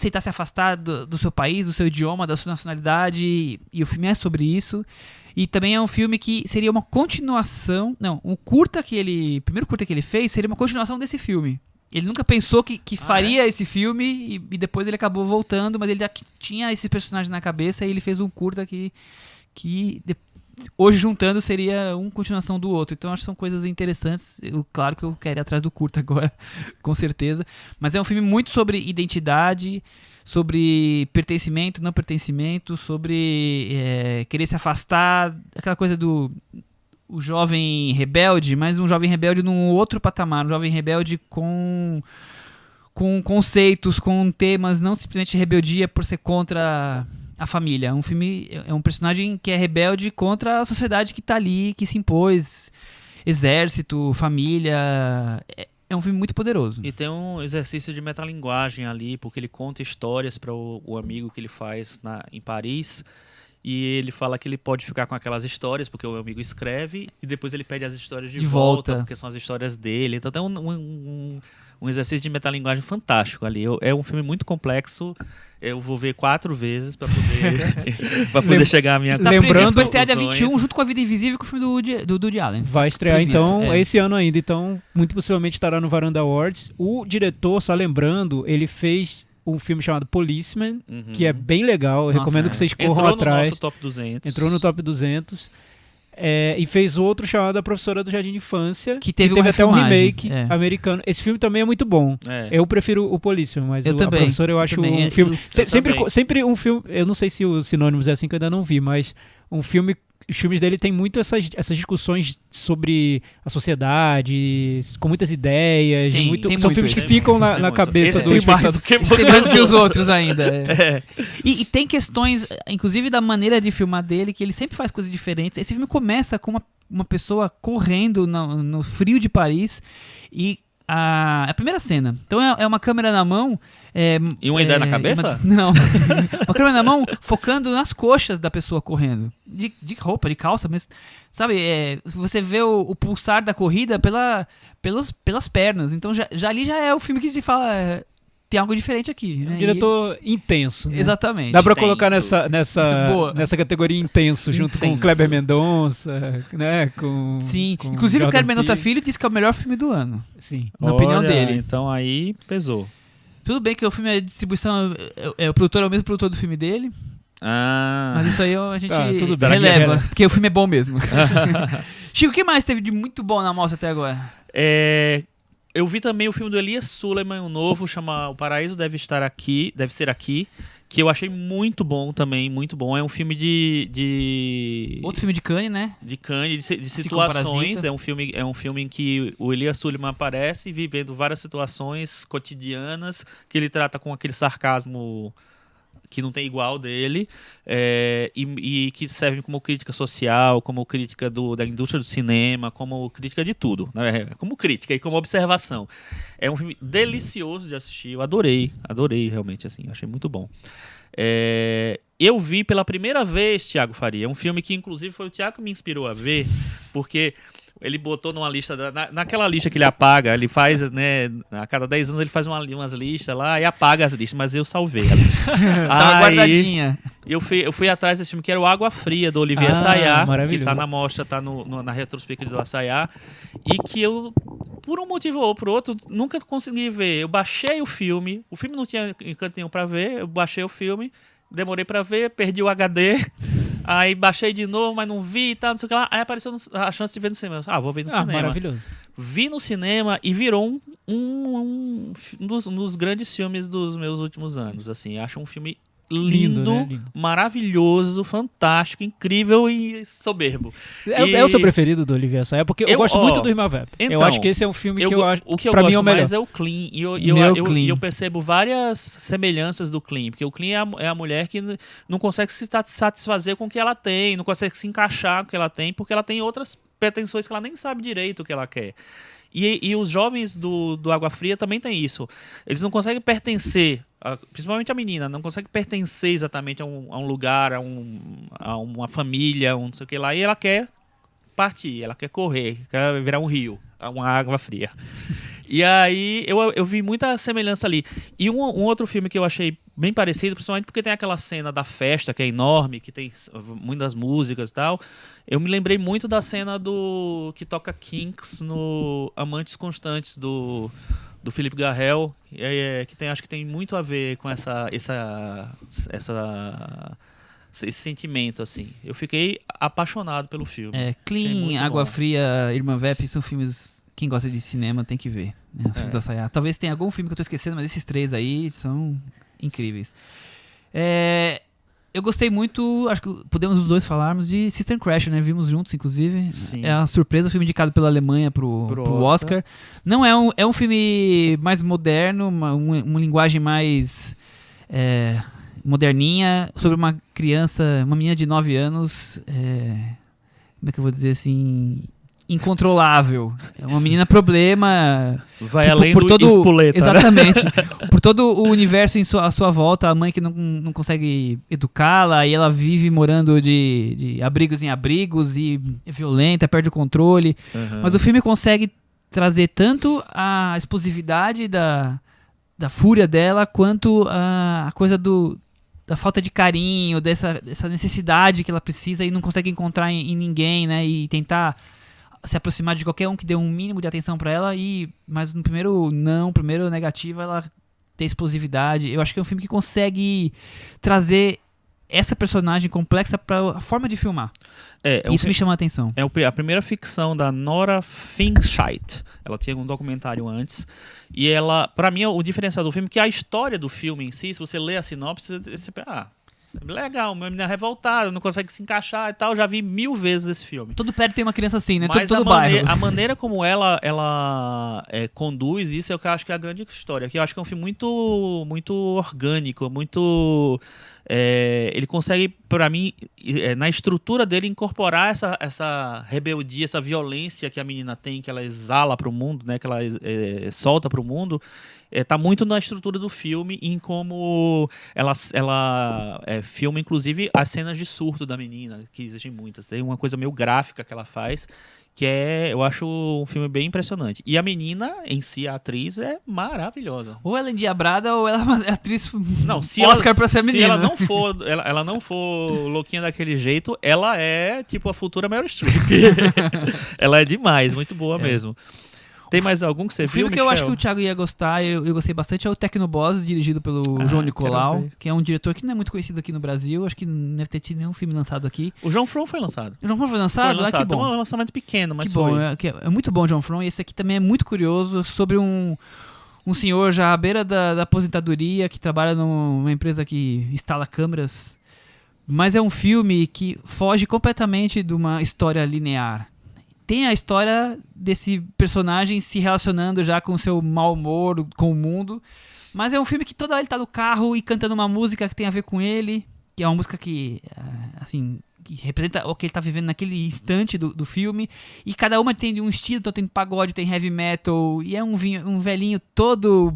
tentar se afastar do seu país, do seu idioma, da sua nacionalidade, e o filme é sobre isso. E também é um filme que seria uma continuação, o primeiro curta que ele fez seria uma continuação desse filme. Ele nunca pensou que faria esse filme, e depois ele acabou voltando, mas ele já tinha esse personagem na cabeça, e ele fez um curta que hoje juntando seria uma continuação do outro. Então acho que são coisas interessantes. Claro que eu quero ir atrás do curta agora, com certeza. Mas é um filme muito sobre identidade, sobre pertencimento, não pertencimento, sobre querer se afastar, aquela coisa do o jovem rebelde, mas um jovem rebelde num outro patamar, um jovem rebelde com conceitos, com temas, não simplesmente rebeldia por ser contra a família. Um filme é um personagem que é rebelde contra a sociedade que tá ali, que se impôs, exército, família. É um filme muito poderoso. E tem um exercício de metalinguagem ali, porque ele conta histórias para o amigo que ele faz em Paris, e ele fala que ele pode ficar com aquelas histórias, porque o amigo escreve, e depois ele pede as histórias de volta, porque são as histórias dele. Então tem um exercício de metalinguagem fantástico ali. É um filme muito complexo. Eu vou ver 4 vezes para poder chegar à minha conclusão. Lembrando que vai estrear dia 21 junto com A Vida Invisível, com o filme do Woody Allen. Vai estrear então esse ano ainda. Então muito possivelmente estará no Varanda Awards. O diretor, só lembrando, ele fez um filme chamado Policeman, que é bem legal. Eu recomendo que vocês corram atrás. Entrou no top 200. E fez outro chamado A Professora do Jardim de Infância, que teve até um remake americano. Esse filme também é muito bom. Eu prefiro o Policeman, mas A Professora eu acho um filme... Sempre um filme... Eu não sei se o Sinônimos é assim, que eu ainda não vi, mas um filme... Os filmes dele tem muito essas discussões sobre a sociedade, com muitas ideias. Sim, são filmes que ficam na cabeça do espectador. Tem mais que os outros ainda. E tem questões, inclusive da maneira de filmar dele, que ele sempre faz coisas diferentes. Esse filme começa com uma pessoa correndo no frio de Paris, e a primeira cena. Então é uma câmera na mão. E uma ideia na cabeça? Não. Uma câmera na mão focando nas coxas da pessoa correndo. De roupa, de calça, mas sabe, você vê o pulsar da corrida pelas pernas. Então ali já é o filme que te fala. Tem algo diferente aqui. É um diretor intenso. Né? Exatamente. Dá pra colocar nessa categoria intenso, junto com o Kleber Mendonça, né? Sim. Inclusive o Kleber Mendonça Filho disse que é o melhor filme do ano. Sim. Na opinião dele. Então aí pesou. Tudo bem que o filme é distribuição. O produtor é o mesmo produtor do filme dele. Mas isso aí a gente releva, porque o filme é bom mesmo. Chico, o que mais teve de muito bom na mostra até agora? Eu vi também o filme do Elias Suleiman, um novo, chama O Paraíso Deve Ser Aqui, que eu achei muito bom também, muito bom. É um filme de outro filme de Cannes, né? De Cannes, de situações. É um filme em que o Elias Suleiman aparece vivendo várias situações cotidianas, que ele trata com aquele sarcasmo que não tem igual dele, e que servem como crítica social, como crítica da indústria do cinema, como crítica de tudo, né? Como crítica e como observação. É um filme delicioso de assistir, eu adorei realmente, assim, achei muito bom. Eu vi pela primeira vez Thiago Faria, um filme que inclusive foi o Thiago que me inspirou a ver, porque ele botou numa lista, naquela lista que ele apaga, ele faz, né, a cada 10 anos ele faz umas listas lá e apaga as listas, mas eu salvei ela. Tava guardadinha. Eu fui atrás desse filme, que era o Água Fria, do Olivier Assayas, que tá na mostra, tá na retrospectiva do Assayas, e que eu, por um motivo ou por outro, nunca consegui ver. Eu baixei o filme não tinha encanto nenhum pra ver, eu baixei o filme, demorei pra ver, perdi o HD... Aí baixei de novo, mas não vi e tal, não sei o que lá. Aí apareceu a chance de ver no cinema. Vou ver no cinema. Maravilhoso. Vi no cinema e virou um dos grandes filmes dos meus últimos anos. Assim, acho um filme lindo, né? Lindo. maravilhoso, fantástico, incrível e soberbo. É o seu preferido do Olivier Assayas? Porque eu gosto muito do Irma Vep. Então, eu acho que esse é um filme que eu acho o que eu pra mim é gosto o melhor. mais é o Clean. E eu percebo várias semelhanças do Clean. Porque o Clean é a mulher que não consegue se satisfazer com o que ela tem, não consegue se encaixar com o que ela tem, porque ela tem outras pretensões que ela nem sabe direito o que ela quer. E os jovens do Água Fria também tem isso. Eles não conseguem pertencer, principalmente a menina, não consegue pertencer exatamente a um lugar, a uma família, não sei o que lá, e ela quer partir, ela quer correr, quer virar um rio, uma água fria. E aí eu vi muita semelhança ali. E um outro filme que eu achei bem parecido, principalmente porque tem aquela cena da festa que é enorme, que tem muitas músicas e tal. Eu me lembrei muito da cena do que toca Kinks no Amantes Constantes do Philippe Garrel, que acho que tem muito a ver com esse sentimento, assim. Eu fiquei apaixonado pelo filme. Clean, Água Fria, Irma Vep são filmes, quem gosta de cinema tem que ver, né? Os filmes do Assayas. Talvez tenha algum filme que eu tô esquecendo, mas esses três aí são incríveis. Eu gostei muito, acho que podemos os dois falarmos de System Crash, né? Vimos juntos, inclusive. Sim. É uma surpresa, o filme indicado pela Alemanha pro Oscar. Não é um filme mais moderno, uma linguagem mais moderninha, sobre uma criança, uma menina de 9 anos, como é que eu vou dizer assim, incontrolável. É uma menina problema. Vai além do espoleta. Exatamente. Por todo o universo à sua volta, a mãe que não consegue educá-la, e ela vive morando de abrigos em abrigos e é violenta, perde o controle. Uhum. Mas o filme consegue trazer tanto a explosividade da fúria dela, quanto a coisa da falta de carinho, dessa necessidade que ela precisa e não consegue encontrar em ninguém, né? E tentar se aproximar de qualquer um que dê um mínimo de atenção pra ela, mas no primeiro negativo, ela tem explosividade. Eu acho que é um filme que consegue trazer essa personagem complexa para a forma de filmar. Isso me chama a atenção. É a primeira ficção da Nora Finchite. Ela tinha um documentário antes. E ela, pra mim, o diferencial do filme é que a história do filme em si, se você lê a sinopse, você pensa, legal, uma menina revoltada, não consegue se encaixar e tal. Já vi 1000 vezes esse filme. Todo perto tem uma criança assim, né? Mas todo bairro. A maneira como ela conduz isso é o que eu acho que é a grande história. Que eu acho que é um filme muito, muito orgânico, muito... ele consegue, pra mim, na estrutura dele, incorporar essa rebeldia, essa violência que a menina tem, que ela exala pro mundo, né? Que ela solta pro mundo. Tá muito na estrutura do filme e em como ela filma, inclusive, as cenas de surto da menina, que existem muitas. Tem uma coisa meio gráfica que ela faz, que eu acho um filme bem impressionante. E a menina, em si, a atriz, é maravilhosa. Ou ela é endiabrada, ou ela é uma atriz não, se Oscar pra ser a menina. Se ela não for louquinha daquele jeito, ela é tipo a futura Meryl Streep. Ela é demais, muito boa mesmo. Tem mais algum que você viu, O filme que Michel? eu acho que o Thiago ia gostar, eu gostei bastante, é o Tecnoboss, dirigido pelo João Nicolau, que é um diretor que não é muito conhecido aqui no Brasil. Acho que não deve ter tido nenhum filme lançado aqui. O João From foi lançado. O João From foi lançado? Que bom. Tem um lançamento pequeno, mas que bom. É muito bom o João From, e esse aqui também é muito curioso, sobre um senhor já à beira da aposentadoria, que trabalha numa empresa que instala câmeras. Mas é um filme que foge completamente de uma história linear. Tem a história desse personagem se relacionando já com o seu mau humor, com o mundo. Mas é um filme que toda hora ele tá no carro e cantando uma música que tem a ver com ele. Que é uma música que, assim, que representa o que ele tá vivendo naquele instante do filme. E cada uma tem um estilo, então tem pagode, tem heavy metal. E é um velhinho todo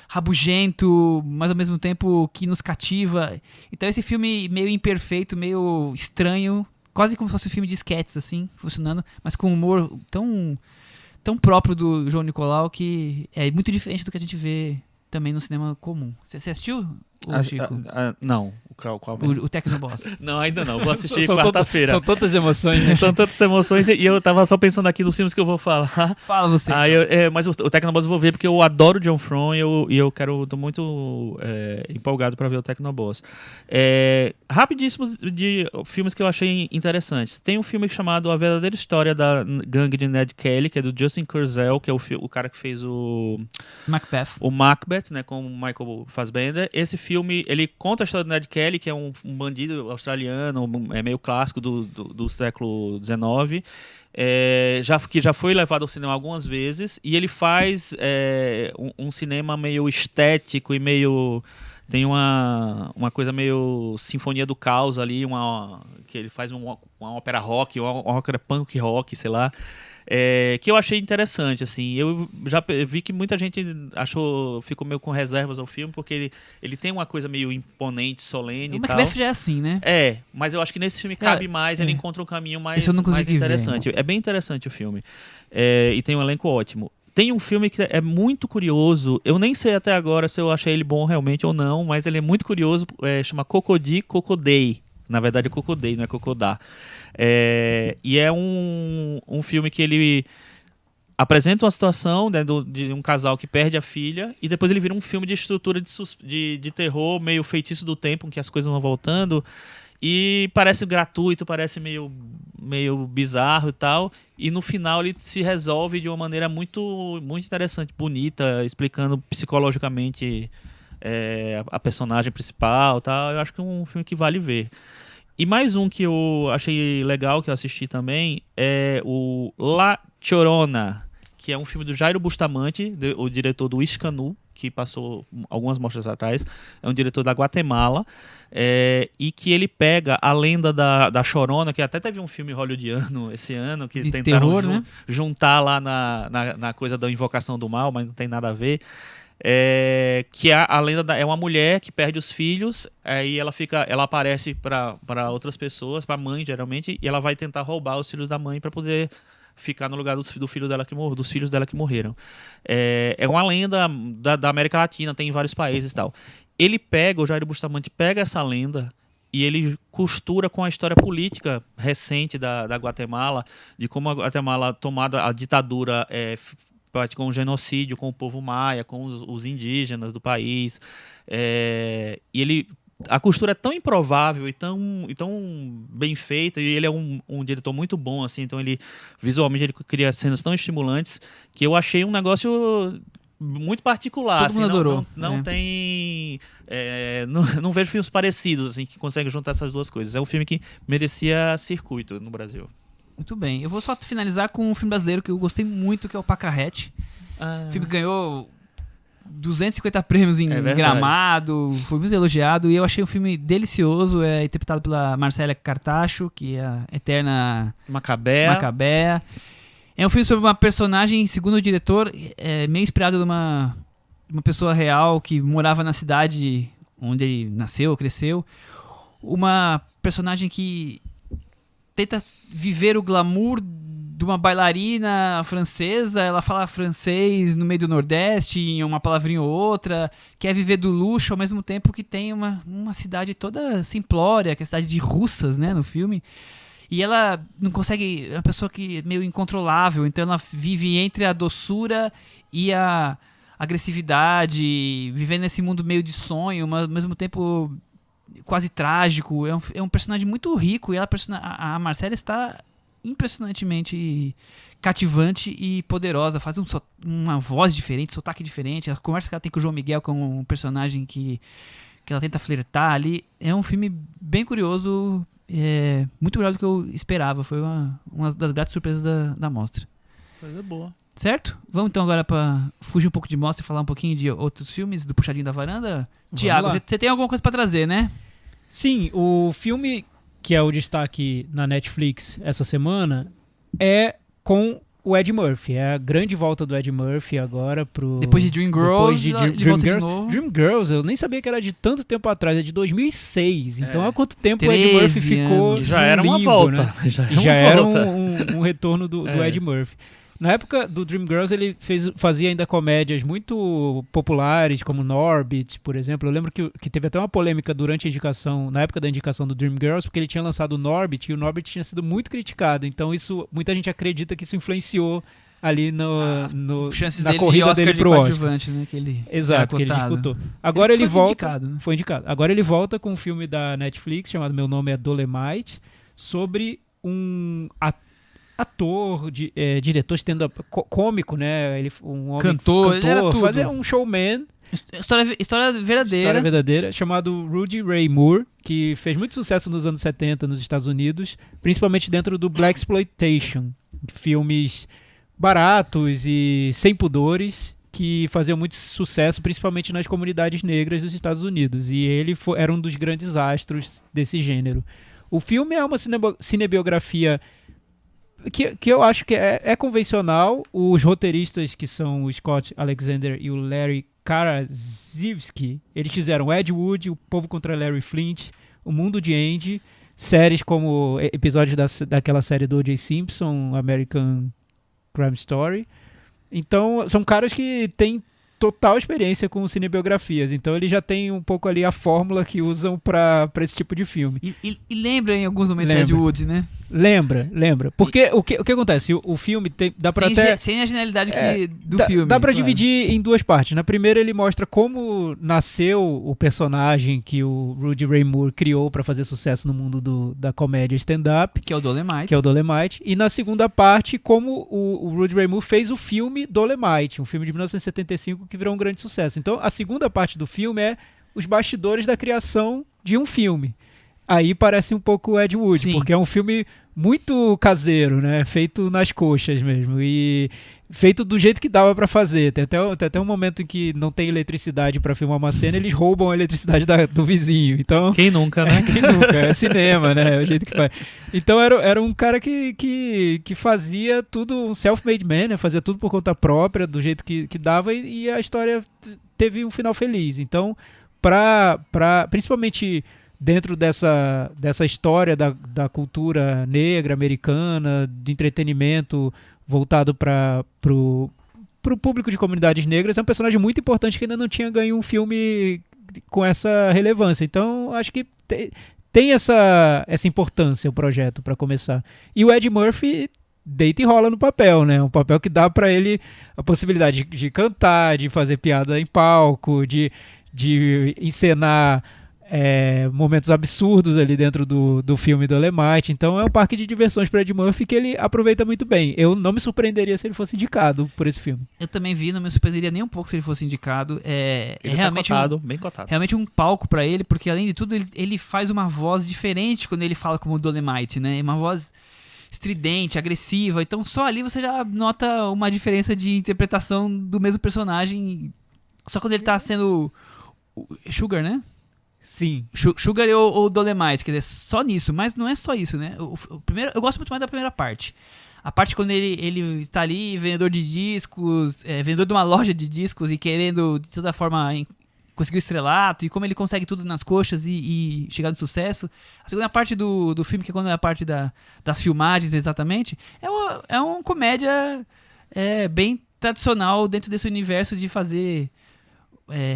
rabugento, mas ao mesmo tempo que nos cativa. Então esse filme meio imperfeito, meio estranho, quase como se fosse um filme de sketches, assim, funcionando, mas com um humor tão próprio do João Nicolau, que é muito diferente do que a gente vê também no cinema comum. Você assistiu ô, Chico? Não. Qual mesmo? O Tecnoboss. Não, ainda não. Vou assistir São quarta-feira. São tantas emoções, né? São tantas emoções e eu tava só pensando aqui nos filmes que eu vou falar. Fala você. Mas o Tecnoboss eu vou ver porque eu adoro John From e eu tô muito empolgado pra ver o Tecnoboss. Rapidíssimos de filmes que eu achei interessantes. Tem um filme chamado A Verdadeira História da Gangue de Ned Kelly, que é do Justin Kurzel, que é o cara que fez o Macbeth, né, com o Michael Fassbender. Esse filme, ele conta a história do Ned Kelly, que é um bandido australiano, meio clássico do século XIX, que já foi levado ao cinema algumas vezes, e ele faz um cinema meio estético e meio... Tem uma coisa meio Sinfonia do Caos ali, que ele faz uma ópera rock, uma ópera punk rock, sei lá, que eu achei interessante, assim. Eu já vi que muita gente ficou meio com reservas ao filme, porque ele tem uma coisa meio imponente, solene e tal. O Macbeth já é assim, né? Mas eu acho que nesse filme cabe mais, ele encontra um caminho mais interessante. Ver. É bem interessante o filme. E tem um elenco ótimo. Tem um filme que é muito curioso, eu nem sei até agora se eu achei ele bom realmente ou não, mas ele é muito curioso, chama Cocody Cocodai. Na verdade é Cocodai, não é Cocodá. E é um filme que ele apresenta uma situação, né, de um casal que perde a filha, e depois ele vira um filme de estrutura de terror, meio Feitiço do Tempo, em que as coisas vão voltando, e parece gratuito, parece meio bizarro e tal, e no final ele se resolve de uma maneira muito, muito interessante, bonita, explicando psicologicamente a personagem principal e tal. Eu acho que é um filme que vale ver. E mais um que eu achei legal, que eu assisti também, é o La Llorona, que é um filme do Jairo Bustamante, o diretor do Iscanu, que passou algumas mostras atrás. É um diretor da Guatemala, e que ele pega a lenda da Chorona, que até teve um filme hollywoodiano esse ano, que de tentaram terror, né? juntar lá na coisa da invocação do mal, mas não tem nada a ver. Que a lenda é uma mulher que perde os filhos, aí ela aparece para outras pessoas, para a mãe geralmente, e ela vai tentar roubar os filhos da mãe para poder ficar no lugar dos filhos dela que morreram. É uma lenda da América Latina, tem em vários países e tal. O Jair Bustamante pega essa lenda e ele costura com a história política recente da Guatemala, de como a Guatemala, tomada a ditadura, praticou um genocídio com o povo maia, com os indígenas do país. A costura é tão improvável e tão bem feita, e ele é um diretor muito bom, assim, então visualmente ele cria cenas tão estimulantes que eu achei um negócio muito particular. Todo mundo adorou. Não tem... não vejo filmes parecidos, assim, que conseguem juntar essas duas coisas. É um filme que merecia circuito no Brasil. Muito bem. Eu vou só finalizar com um filme brasileiro que eu gostei muito, que é o Pacarrete. O filme ganhou 250 prêmios em Gramado, foi muito elogiado, e eu achei um filme delicioso. É interpretado pela Marcela Cartacho, que é a eterna Macabea. É um filme sobre uma personagem, segundo o diretor, meio inspirado numa uma pessoa real que morava na cidade onde ele nasceu, cresceu. Uma personagem que tenta viver o glamour de uma bailarina francesa, ela fala francês no meio do Nordeste, em uma palavrinha ou outra, quer viver do luxo ao mesmo tempo que tem uma cidade toda simplória, que é a cidade de Russas, né, no filme. E ela não consegue, é uma pessoa que é meio incontrolável, então ela vive entre a doçura e a agressividade, vivendo nesse mundo meio de sonho, mas ao mesmo tempo quase trágico. É um personagem muito rico, e a Marcela está impressionantemente cativante e poderosa, faz uma voz diferente, sotaque diferente, a conversa que ela tem com o João Miguel, que é um personagem que ela tenta flertar ali. É um filme bem curioso, muito melhor do que eu esperava. Foi uma das gratas surpresas da mostra. Coisa boa. Certo? Vamos então agora para fugir um pouco de mostra e falar um pouquinho de outros filmes do Puxadinho da Varanda. Tiago, você tem alguma coisa para trazer, né? Sim, o filme que é o destaque na Netflix essa semana é com o Ed Murphy. É a grande volta do Ed Murphy agora pro... Depois de Dreamgirls, ele volta de novo. Dreamgirls, eu nem sabia que era de tanto tempo atrás, é de 2006. Então há quanto tempo o Ed Murphy ficou já era uma limbo, volta. Né? Já era um retorno do Ed Murphy. Na época do Dreamgirls, ele fazia ainda comédias muito populares, como Norbit, por exemplo. Eu lembro que teve até uma polêmica durante a indicação, na época da indicação do Dreamgirls, porque ele tinha lançado o Norbit, e o Norbit tinha sido muito criticado. Então muita gente acredita que isso influenciou ali na corrida dele pro Oscar. Né, que ele Exato, que ele disputou. Agora ele volta... Indicado, né? Foi indicado. Agora ele volta com um filme da Netflix, chamado Meu Nome é Dolemite, sobre um ator, diretor stand-up cômico, né? Um homem cantor, fazer um showman. História verdadeira. Chamado Rudy Ray Moore, que fez muito sucesso nos anos 70 nos Estados Unidos, principalmente dentro do Blaxploitation, filmes baratos e sem pudores, que faziam muito sucesso, principalmente nas comunidades negras dos Estados Unidos. E ele era um dos grandes astros desse gênero. O filme é uma cinebiografia que eu acho que é convencional. Os roteiristas, que são o Scott Alexander e o Larry Karaszewski, eles fizeram Ed Wood, O Povo contra Larry Flint, O Mundo de Andy, séries como episódios daquela série do O.J. Simpson, American Crime Story. Então, são caras que têm total experiência com cinebiografias. Então, ele já tem um pouco ali a fórmula que usam pra esse tipo de filme. E lembra em alguns momentos Ed Wood, né? Lembra. Porque o que acontece? O filme dá pra sem a genialidade do filme. Dá pra dividir em duas partes. Na primeira, ele mostra como nasceu o personagem que o Rudy Ray Moore criou pra fazer sucesso no mundo da comédia stand-up. Que é o Dolemite. E na segunda parte, como o Rudy Ray Moore fez o filme Dolemite, um filme de 1975 que virou um grande sucesso. Então, a segunda parte do filme é os bastidores da criação de um filme. Aí parece um pouco Ed Wood, Sim. Porque é um filme muito caseiro, né? Feito nas coxas mesmo. E feito do jeito que dava pra fazer. Tem até um momento em que não tem eletricidade pra filmar uma cena, eles roubam a eletricidade do vizinho. Então, quem nunca, né? Quem nunca? É cinema, né? É o jeito que faz. Então era um cara que fazia tudo, um self-made man, né? Fazia tudo por conta própria, do jeito que dava, e a história teve um final feliz. Então, principalmente dentro dessa história da cultura negra, americana, de entretenimento voltado para pro público de comunidades negras, é um personagem muito importante que ainda não tinha ganho um filme com essa relevância. Então, acho que tem essa importância o projeto, para começar. E o Ed Murphy deita e rola no papel, né? Um papel que dá para ele a possibilidade de cantar, de fazer piada em palco, de encenar momentos absurdos ali dentro do filme Dolemite. Então é um parque de diversões para Ed Murphy que ele aproveita muito bem. Eu não me surpreenderia se ele fosse indicado por esse filme. Eu também não me surpreenderia nem um pouco se ele fosse indicado. Ele realmente tá cotado, bem cotado. Realmente um palco para ele, porque além de tudo ele faz uma voz diferente quando ele fala como Dolemite, né? Uma voz estridente, agressiva. Então só ali você já nota uma diferença de interpretação do mesmo personagem. Só quando ele tá sendo Sugar, né? Sim. Sugar ou Dolemite, quer dizer, só nisso, mas não é só isso, né? Eu gosto muito mais da primeira parte. A parte quando ele está ali, vendedor de discos, vendedor de uma loja de discos e querendo, de toda forma, conseguir o estrelato, e como ele consegue tudo nas coxas e chegar no sucesso. A segunda parte do filme, que é quando é a parte das filmagens, exatamente, é uma comédia bem tradicional dentro desse universo de fazer...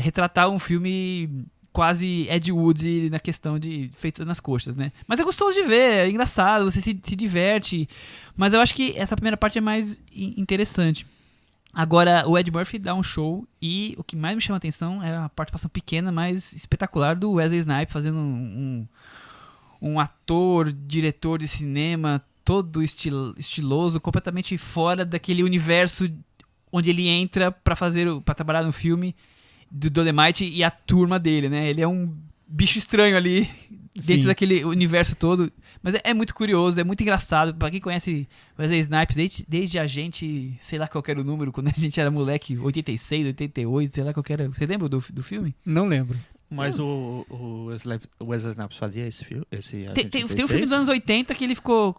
retratar um filme quase Ed Wood na questão de feito nas coxas, né? Mas é gostoso de ver, é engraçado, você se diverte. Mas eu acho que essa primeira parte é mais interessante. Agora, o Ed Murphy dá um show, e o que mais me chama a atenção é a participação pequena, mas espetacular, do Wesley Snipes, fazendo um ator, diretor de cinema, todo estiloso, completamente fora daquele universo onde ele entra para trabalhar no filme do Dolemite e a turma dele, né? Ele é um bicho estranho ali, dentro Sim. daquele universo todo. Mas é muito curioso, é muito engraçado. Pra quem conhece Wesley Snipes, desde a gente, sei lá qual era o número, quando a gente era moleque, 86, 88, sei lá qual era. Você lembra do filme? Não lembro. Mas o Wesley Snipes fazia esse filme? Tem um filme dos anos 80 que ele ficou...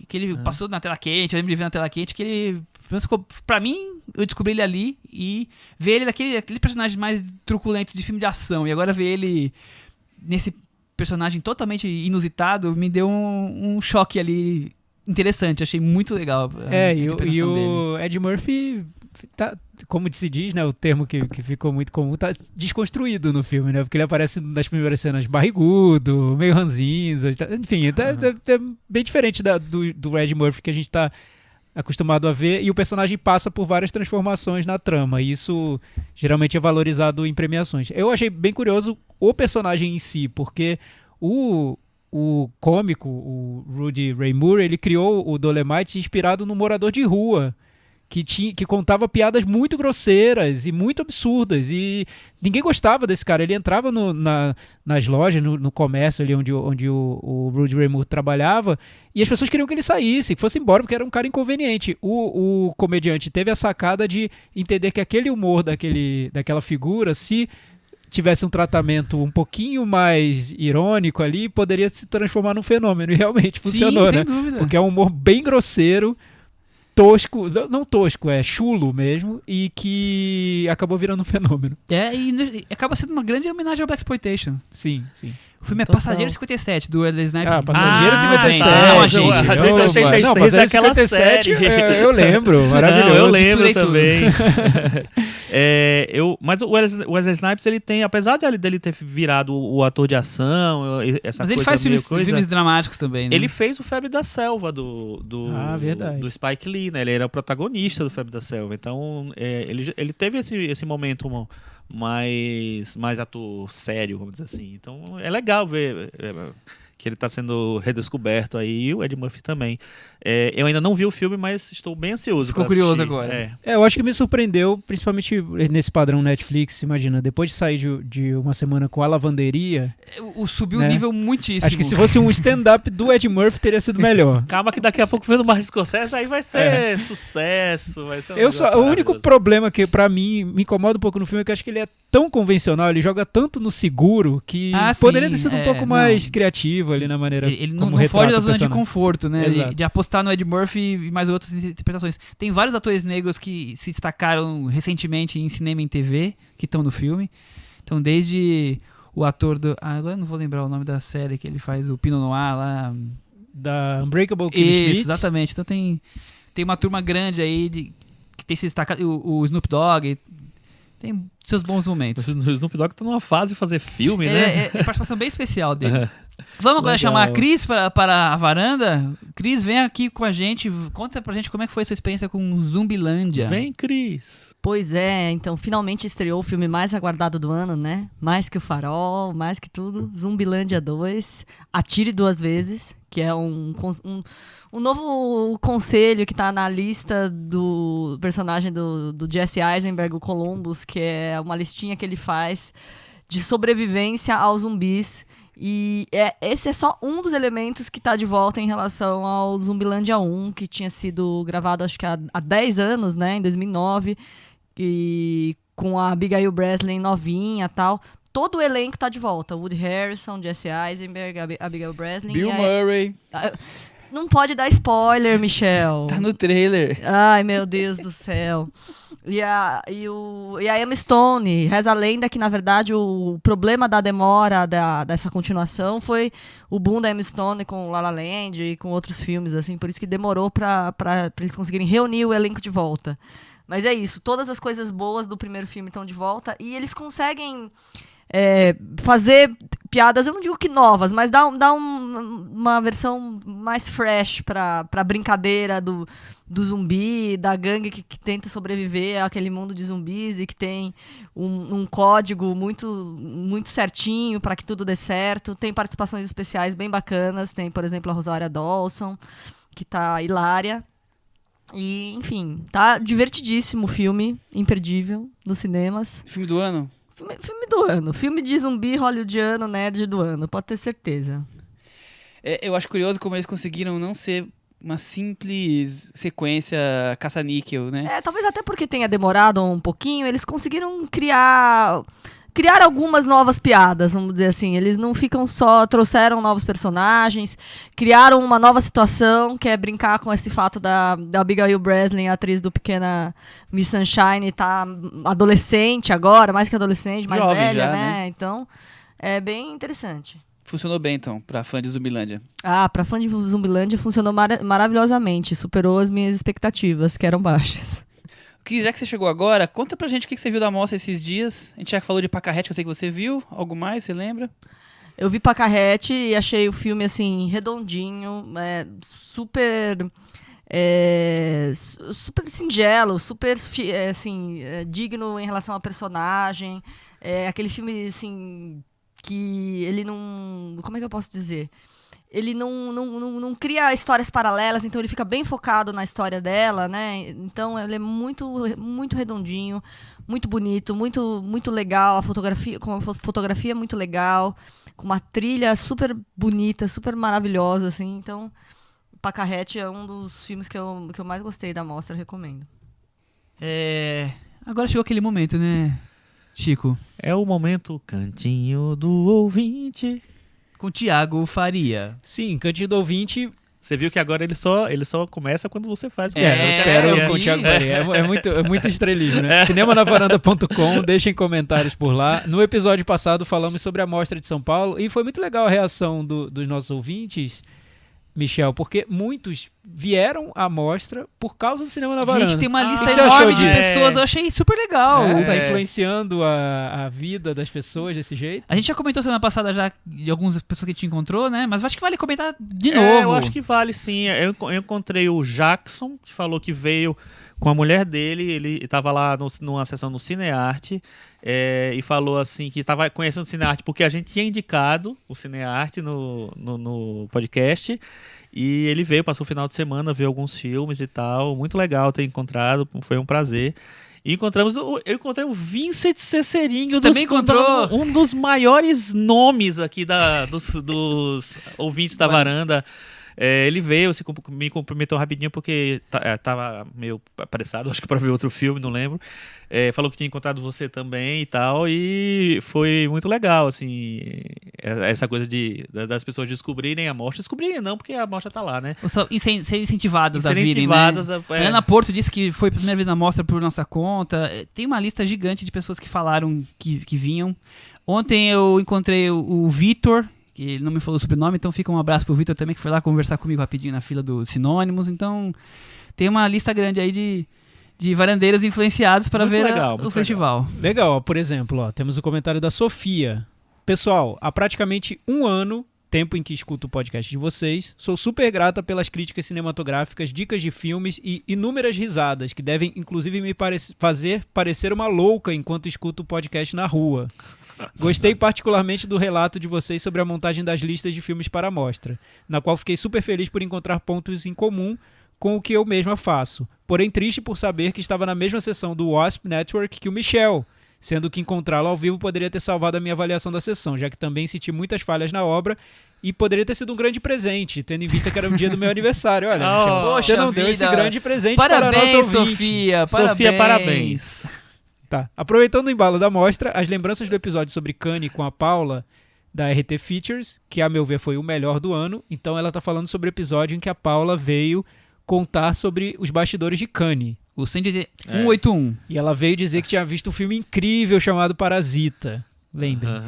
que ele passou na tela quente, eu lembro de ver na tela quente, que ele ficou, pra mim, eu descobri ele ali e ver ele aquele personagem mais truculento de filme de ação, e agora ver ele nesse personagem totalmente inusitado me deu um choque ali interessante, achei muito legal. A E interpretação dele. o Ed Murphy, tá, como se diz, né, o termo que ficou muito comum, tá desconstruído no filme, né? Porque ele aparece nas primeiras cenas barrigudo, meio ranzinza, enfim, é bem diferente do Ed Murphy que a gente tá acostumado a ver, e o personagem passa por várias transformações na trama, e isso geralmente é valorizado em premiações. Eu achei bem curioso o personagem em si, porque o cômico, o Rudy Ray Moore, ele criou o Dolemite inspirado num morador de rua que contava piadas muito grosseiras e muito absurdas, e ninguém gostava desse cara. Ele entrava nas lojas, no comércio ali onde o Rudy Ray Moore trabalhava, e as pessoas queriam que ele saísse, que fosse embora, porque era um cara inconveniente. O comediante teve a sacada de entender que aquele humor daquela figura, se tivesse um tratamento um pouquinho mais irônico ali, poderia se transformar num fenômeno, e realmente funcionou, sem né? dúvida. Porque é um humor bem grosseiro, tosco, não tosco, é chulo mesmo, e que acabou virando um fenômeno. E acaba sendo uma grande homenagem ao Blaxploitation. Sim, sim. O filme é Total. Passageiro 57, do Wesley Snipes. Passageiro 57. Calma, gente. gente. A gente 86 Não, Passageiro daquela 57 série. eu lembro, maravilhoso. Não, eu lembro misturei também. Mas o Wesley Snipes, ele tem, apesar dele ter virado o ator de ação, essa Mas coisa ele faz meio filmes dramáticos também, né? Ele fez o Febre da Selva verdade. do Spike Lee, né? Ele era o protagonista do Febre da Selva. Então, ele teve esse momento mais ator sério, vamos dizer assim. Então, é legal ver que ele está sendo redescoberto aí, e o Ed Murphy também. Eu ainda não vi o filme, mas estou bem ansioso. Ficou pra assistir. curioso agora. Eu acho que me surpreendeu, principalmente nesse padrão Netflix. Imagina, depois de sair de uma semana com A Lavanderia, Subiu o né? nível muitíssimo. acho que se fosse um stand-up do Ed Murphy teria sido melhor. Calma que daqui a pouco vendo Martin Scorsese aí vai ser sucesso, vai ser um negócio O único maravilhoso. problema que pra mim me incomoda um pouco no filme é que eu acho que ele é tão convencional, ele joga tanto no seguro que poderia ter sido um pouco mais criativo ali na maneira Ele como não retrata foge da o zona de personagem. conforto, né? Exato. De apostar no Ed Murphy e mais outras interpretações. Tem vários atores negros que se destacaram recentemente em cinema e em TV, que estão no filme. Então, desde o ator do... agora eu não vou lembrar o nome da série que ele faz, o Pinot Noir lá. Da Unbreakable Kimmy Schmidt. Isso, exatamente. Então tem uma turma grande aí que tem se destacado. O Snoop Dogg tem seus bons momentos. O Snoop Dogg tá numa fase de fazer filme, né? É participação bem especial dele. Vamos agora Legal. chamar a Cris para a varanda. Cris, vem aqui com a gente. Conta pra gente como é que foi a sua experiência com Zumbilândia. Vem, Cris. Pois é, então finalmente estreou o filme mais aguardado do ano, né? Mais que o Farol, mais que tudo. Zumbilândia 2, Atire Duas Vezes, que é um novo conselho que tá na lista do personagem do Jesse Eisenberg, o Columbus, que é uma listinha que ele faz de sobrevivência aos zumbis. E esse é só um dos elementos que está de volta em relação ao Zumbilândia 1, que tinha sido gravado acho que há 10 anos, né, em 2009, e com a Abigail Breslin novinha e tal. Todo o elenco está de volta. Woody Harrelson, Jesse Eisenberg, Abigail Breslin. Bill Murray. Não pode dar spoiler, Michel. Tá no trailer. Ai, meu Deus do céu. E a Emma Stone. Reza a lenda que, na verdade, o problema da demora dessa continuação foi o boom da Emma Stone com La La Land e com outros filmes, assim. Por isso que demorou pra eles conseguirem reunir o elenco de volta. Mas é isso. Todas as coisas boas do primeiro filme estão de volta. E eles conseguem fazer piadas, eu não digo que novas, mas dá uma versão mais fresh pra brincadeira do zumbi, da gangue que tenta sobreviver àquele mundo de zumbis e que tem um código muito, muito certinho para que tudo dê certo. Tem participações especiais bem bacanas, tem, por exemplo, a Rosaria Dawson, que tá hilária. E, enfim, tá divertidíssimo o filme, imperdível, nos cinemas. Filme do ano? Filme do ano. Filme de zumbi hollywoodiano, nerd do ano. Pode ter certeza. Eu acho curioso como eles conseguiram não ser uma simples sequência caça-níquel, né? Talvez até porque tenha demorado um pouquinho, eles conseguiram criar algumas novas piadas, vamos dizer assim. Eles não ficam só... Trouxeram novos personagens, criaram uma nova situação, que é brincar com esse fato da Abigail Breslin, a atriz do Pequena Miss Sunshine, tá adolescente agora, mais que adolescente, mais Jovem velha, já, né? Então, é bem interessante. Funcionou bem, então, pra fã de Zumbilândia. Pra fã de Zumbilândia funcionou maravilhosamente. Superou as minhas expectativas, que eram baixas. Já que você chegou agora, conta pra gente o que você viu da mostra esses dias. A gente já falou de Pacarrete, que eu sei que você viu. Algo mais, você lembra? Eu vi Pacarrete e achei o filme, assim, redondinho, super singelo, super, digno em relação ao personagem. Aquele filme, assim, que ele não... Como é que eu posso dizer? Ele não cria histórias paralelas, então ele fica bem focado na história dela, né? Então ele é muito, muito redondinho, muito bonito, muito, muito legal. Com uma fotografia muito legal, com uma trilha super bonita, super maravilhosa, assim. Então, Pacarrete é um dos filmes que eu mais gostei da mostra, recomendo. Agora chegou aquele momento, né, Chico? É o momento Cantinho do Ouvinte. Com Thiago Faria. Sim, Cantinho do Ouvinte. Você viu que agora ele só começa quando você faz. Eu espero com o Thiago Faria. É muito estrelismo, né? Cinemanavaranda.com, deixem comentários por lá. No episódio passado falamos sobre a Mostra de São Paulo e foi muito legal a reação dos nossos ouvintes, Michel, porque muitos vieram à mostra por causa do Cinema na Varanda. Gente, tem uma lista que você enorme achou de disso? pessoas, eu achei super legal. Tá influenciando a vida das pessoas desse jeito? A gente já comentou semana passada já de algumas pessoas que a gente encontrou, né? Mas acho que vale comentar de novo. Eu acho que vale, sim. Eu encontrei o Jackson, que falou que veio com a mulher dele, ele estava lá numa sessão no Cinearte, e falou assim que estava conhecendo o Cinearte porque a gente tinha indicado o Cinearte no podcast, e ele veio, passou o final de semana, viu alguns filmes e tal, muito legal ter encontrado, foi um prazer. E eu encontrei o Vincent Cesserinho. Você também encontrou? Um dos maiores nomes aqui dos ouvintes da varanda. Ele veio, me cumprimentou rapidinho porque tava meio apressado, acho que para ver outro filme, não lembro. Falou que tinha encontrado você também e tal, e foi muito legal, assim, essa coisa das pessoas descobrirem a mostra. Descobrirem não, porque a mostra tá lá, né? Serem incentivadas a virem, né? Ana Porto disse que foi a primeira vez na mostra por nossa conta. Tem uma lista gigante de pessoas que falaram que vinham. Ontem eu encontrei o Vitor, que ele não me falou o sobrenome, então fica um abraço pro Vitor também, que foi lá conversar comigo rapidinho na fila do Sinônimos. Então, tem uma lista grande aí de varandeiros influenciados para ver o festival. Legal, por exemplo, temos o comentário da Sofia. Pessoal, há praticamente um ano, tempo em que escuto o podcast de vocês, sou super grata pelas críticas cinematográficas, dicas de filmes e inúmeras risadas, que devem inclusive me fazer parecer uma louca enquanto escuto o podcast na rua. Gostei particularmente do relato de vocês sobre a montagem das listas de filmes para a mostra, na qual fiquei super feliz por encontrar pontos em comum com o que eu mesma faço, porém triste por saber que estava na mesma sessão do Wasp Network que o Michel, sendo que encontrá-lo ao vivo poderia ter salvado a minha avaliação da sessão, já que também senti muitas falhas na obra e poderia ter sido um grande presente, tendo em vista que era o dia do meu aniversário. Olha, Michel, você não deu esse grande presente para a nossa ouvinte. Sofia, parabéns. Tá. Aproveitando o embalo da mostra, as lembranças do episódio sobre Cannes com a Paula, da RT Features, que a meu ver foi o melhor do ano. Então ela tá falando sobre o episódio em que a Paula veio contar sobre os bastidores de Cannes. O 181. E ela veio dizer que tinha visto um filme incrível chamado Parasita. Lembra?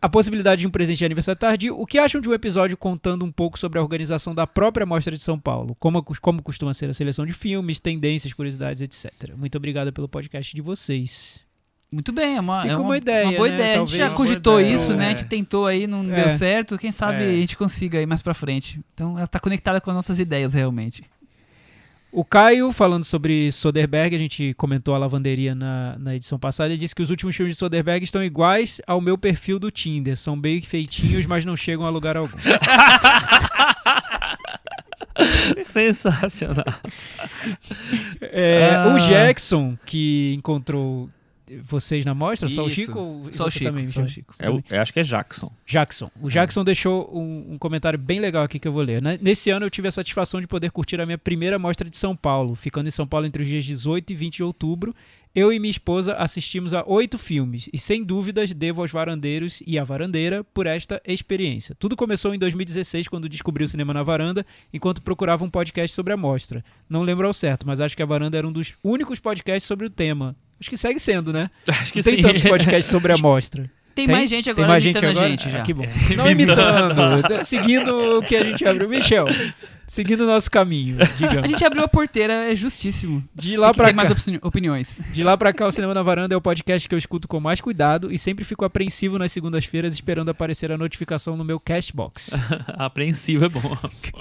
A possibilidade de um presente de aniversário tardio. O que acham de um episódio contando um pouco sobre a organização da própria Mostra de São Paulo? Como costuma ser a seleção de filmes, tendências, curiosidades, etc. Muito obrigado pelo podcast de vocês. Muito bem, é uma ideia, uma boa né? ideia. Talvez a gente já cogitou isso, né? É. A gente tentou aí, não deu certo. Quem sabe a gente consiga aí mais pra frente. Então ela tá conectada com as nossas ideias, realmente. O Caio, falando sobre Soderbergh, a gente comentou a lavanderia na edição passada, ele disse que os últimos filmes de Soderbergh estão iguais ao meu perfil do Tinder. São bem feitinhos, mas não chegam a lugar algum. Sensacional. O Jackson, que encontrou vocês na mostra, só o Isso. Chico? Ou Só o você Chico, também, só o Michel? Chico. Eu acho que é Jackson. Jackson. O Jackson deixou um comentário bem legal aqui que eu vou ler. Nesse ano eu tive a satisfação de poder curtir a minha primeira mostra de São Paulo, ficando em São Paulo entre os dias 18 e 20 de outubro. Eu e minha esposa assistimos a 8 filmes e, sem dúvidas, devo aos varandeiros e à varandeira por esta experiência. Tudo começou em 2016, quando descobri o Cinema na Varanda, enquanto procurava um podcast sobre a mostra. Não lembro ao certo, mas acho que a Varanda era um dos únicos podcasts sobre o tema. Acho que segue sendo, né? Acho que Não tem sim. tantos podcasts sobre a mostra. Tem mais gente Tem agora mais gente imitando agora? a gente já. Que bom. Não imitando, seguindo o que a gente abriu. Michel, seguindo o nosso caminho, A digamos. gente abriu a porteira, é justíssimo. De lá Tem que pra ter mais cá. opiniões. De lá pra cá, o Cinema na Varanda é o podcast que eu escuto com mais cuidado e sempre fico apreensivo nas segundas-feiras esperando aparecer a notificação no meu Cashbox. Apreensivo é bom.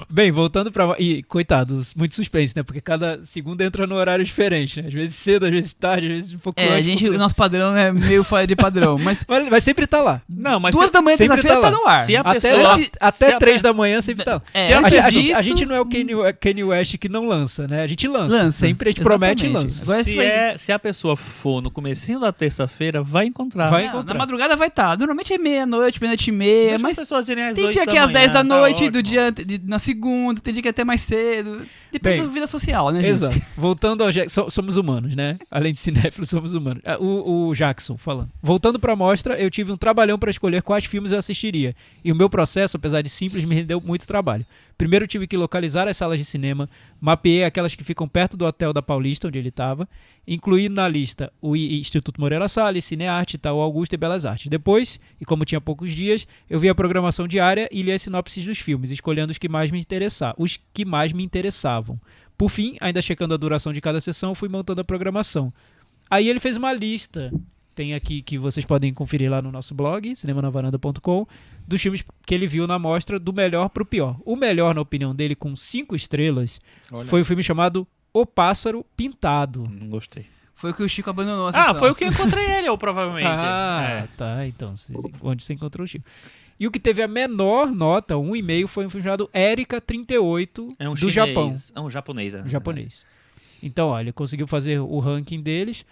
Bem, voltando pra... E, coitados, muito suspense, né? Porque cada segunda entra no horário diferente, né? Às vezes cedo, às vezes tarde, às vezes um pouco É, antes. o nosso padrão é meio fora de padrão, mas Mas vai sempre estar lá. Não, mas 2 da manhã, sempre terça-feira, tá tá lá. no ar. Se a Até, pessoa- até se a 3 da manhã sempre tá lá. É, A antes gente disso- não é o Kanye West que não lança, né? A gente lança. Lança, Sempre a gente promete e exatamente. lança. Agora se a pessoa for no comecinho da terça-feira, vai encontrar. Vai Não, encontrar. na madrugada vai estar. Normalmente é meia-noite, meia-noite e meia, Deixa mas as pessoas irem às tem 8 dia que é às 10 da tá noite ótimo. do dia na segunda, tem dia que é até mais cedo. Depende Bem, da vida social, né, gente? Exato. Voltando ao Jackson, somos humanos, né? Além de cinéfilos, somos humanos. O Jackson falando. Voltando pra mostra, eu tive um trabalhão pra escolher quais filmes eu assistiria. E o meu processo, apesar de simples, me rendeu muito trabalho. Primeiro tive que localizar as salas de cinema, mapeei aquelas que ficam perto do hotel da Paulista, onde ele estava, incluí na lista o Instituto Moreira Salles, Cinearte, Itaú Augusta e Belas Artes. Depois, e como tinha poucos dias, eu vi a programação diária e li as sinopses dos filmes, escolhendo os que mais me interessavam. Por fim, ainda checando a duração de cada sessão, fui montando a programação. Aí ele fez uma lista, tem aqui que vocês podem conferir lá no nosso blog, cinemanavaranda.com, dos filmes que ele viu na mostra do melhor pro pior. O melhor, na opinião dele, com 5 estrelas, foi o filme chamado O Pássaro Pintado. Não gostei. Foi o que o Chico abandonou a sessão. Ah, foi o que eu encontrei ele, ou provavelmente. Ah, tá. Então, onde você encontrou o Chico? E o que teve a menor nota, 1,5, foi um filme chamado Erika 38, É um do chinês. Japão. É um japonês. Japonês. Então, olha, ele conseguiu fazer o ranking deles.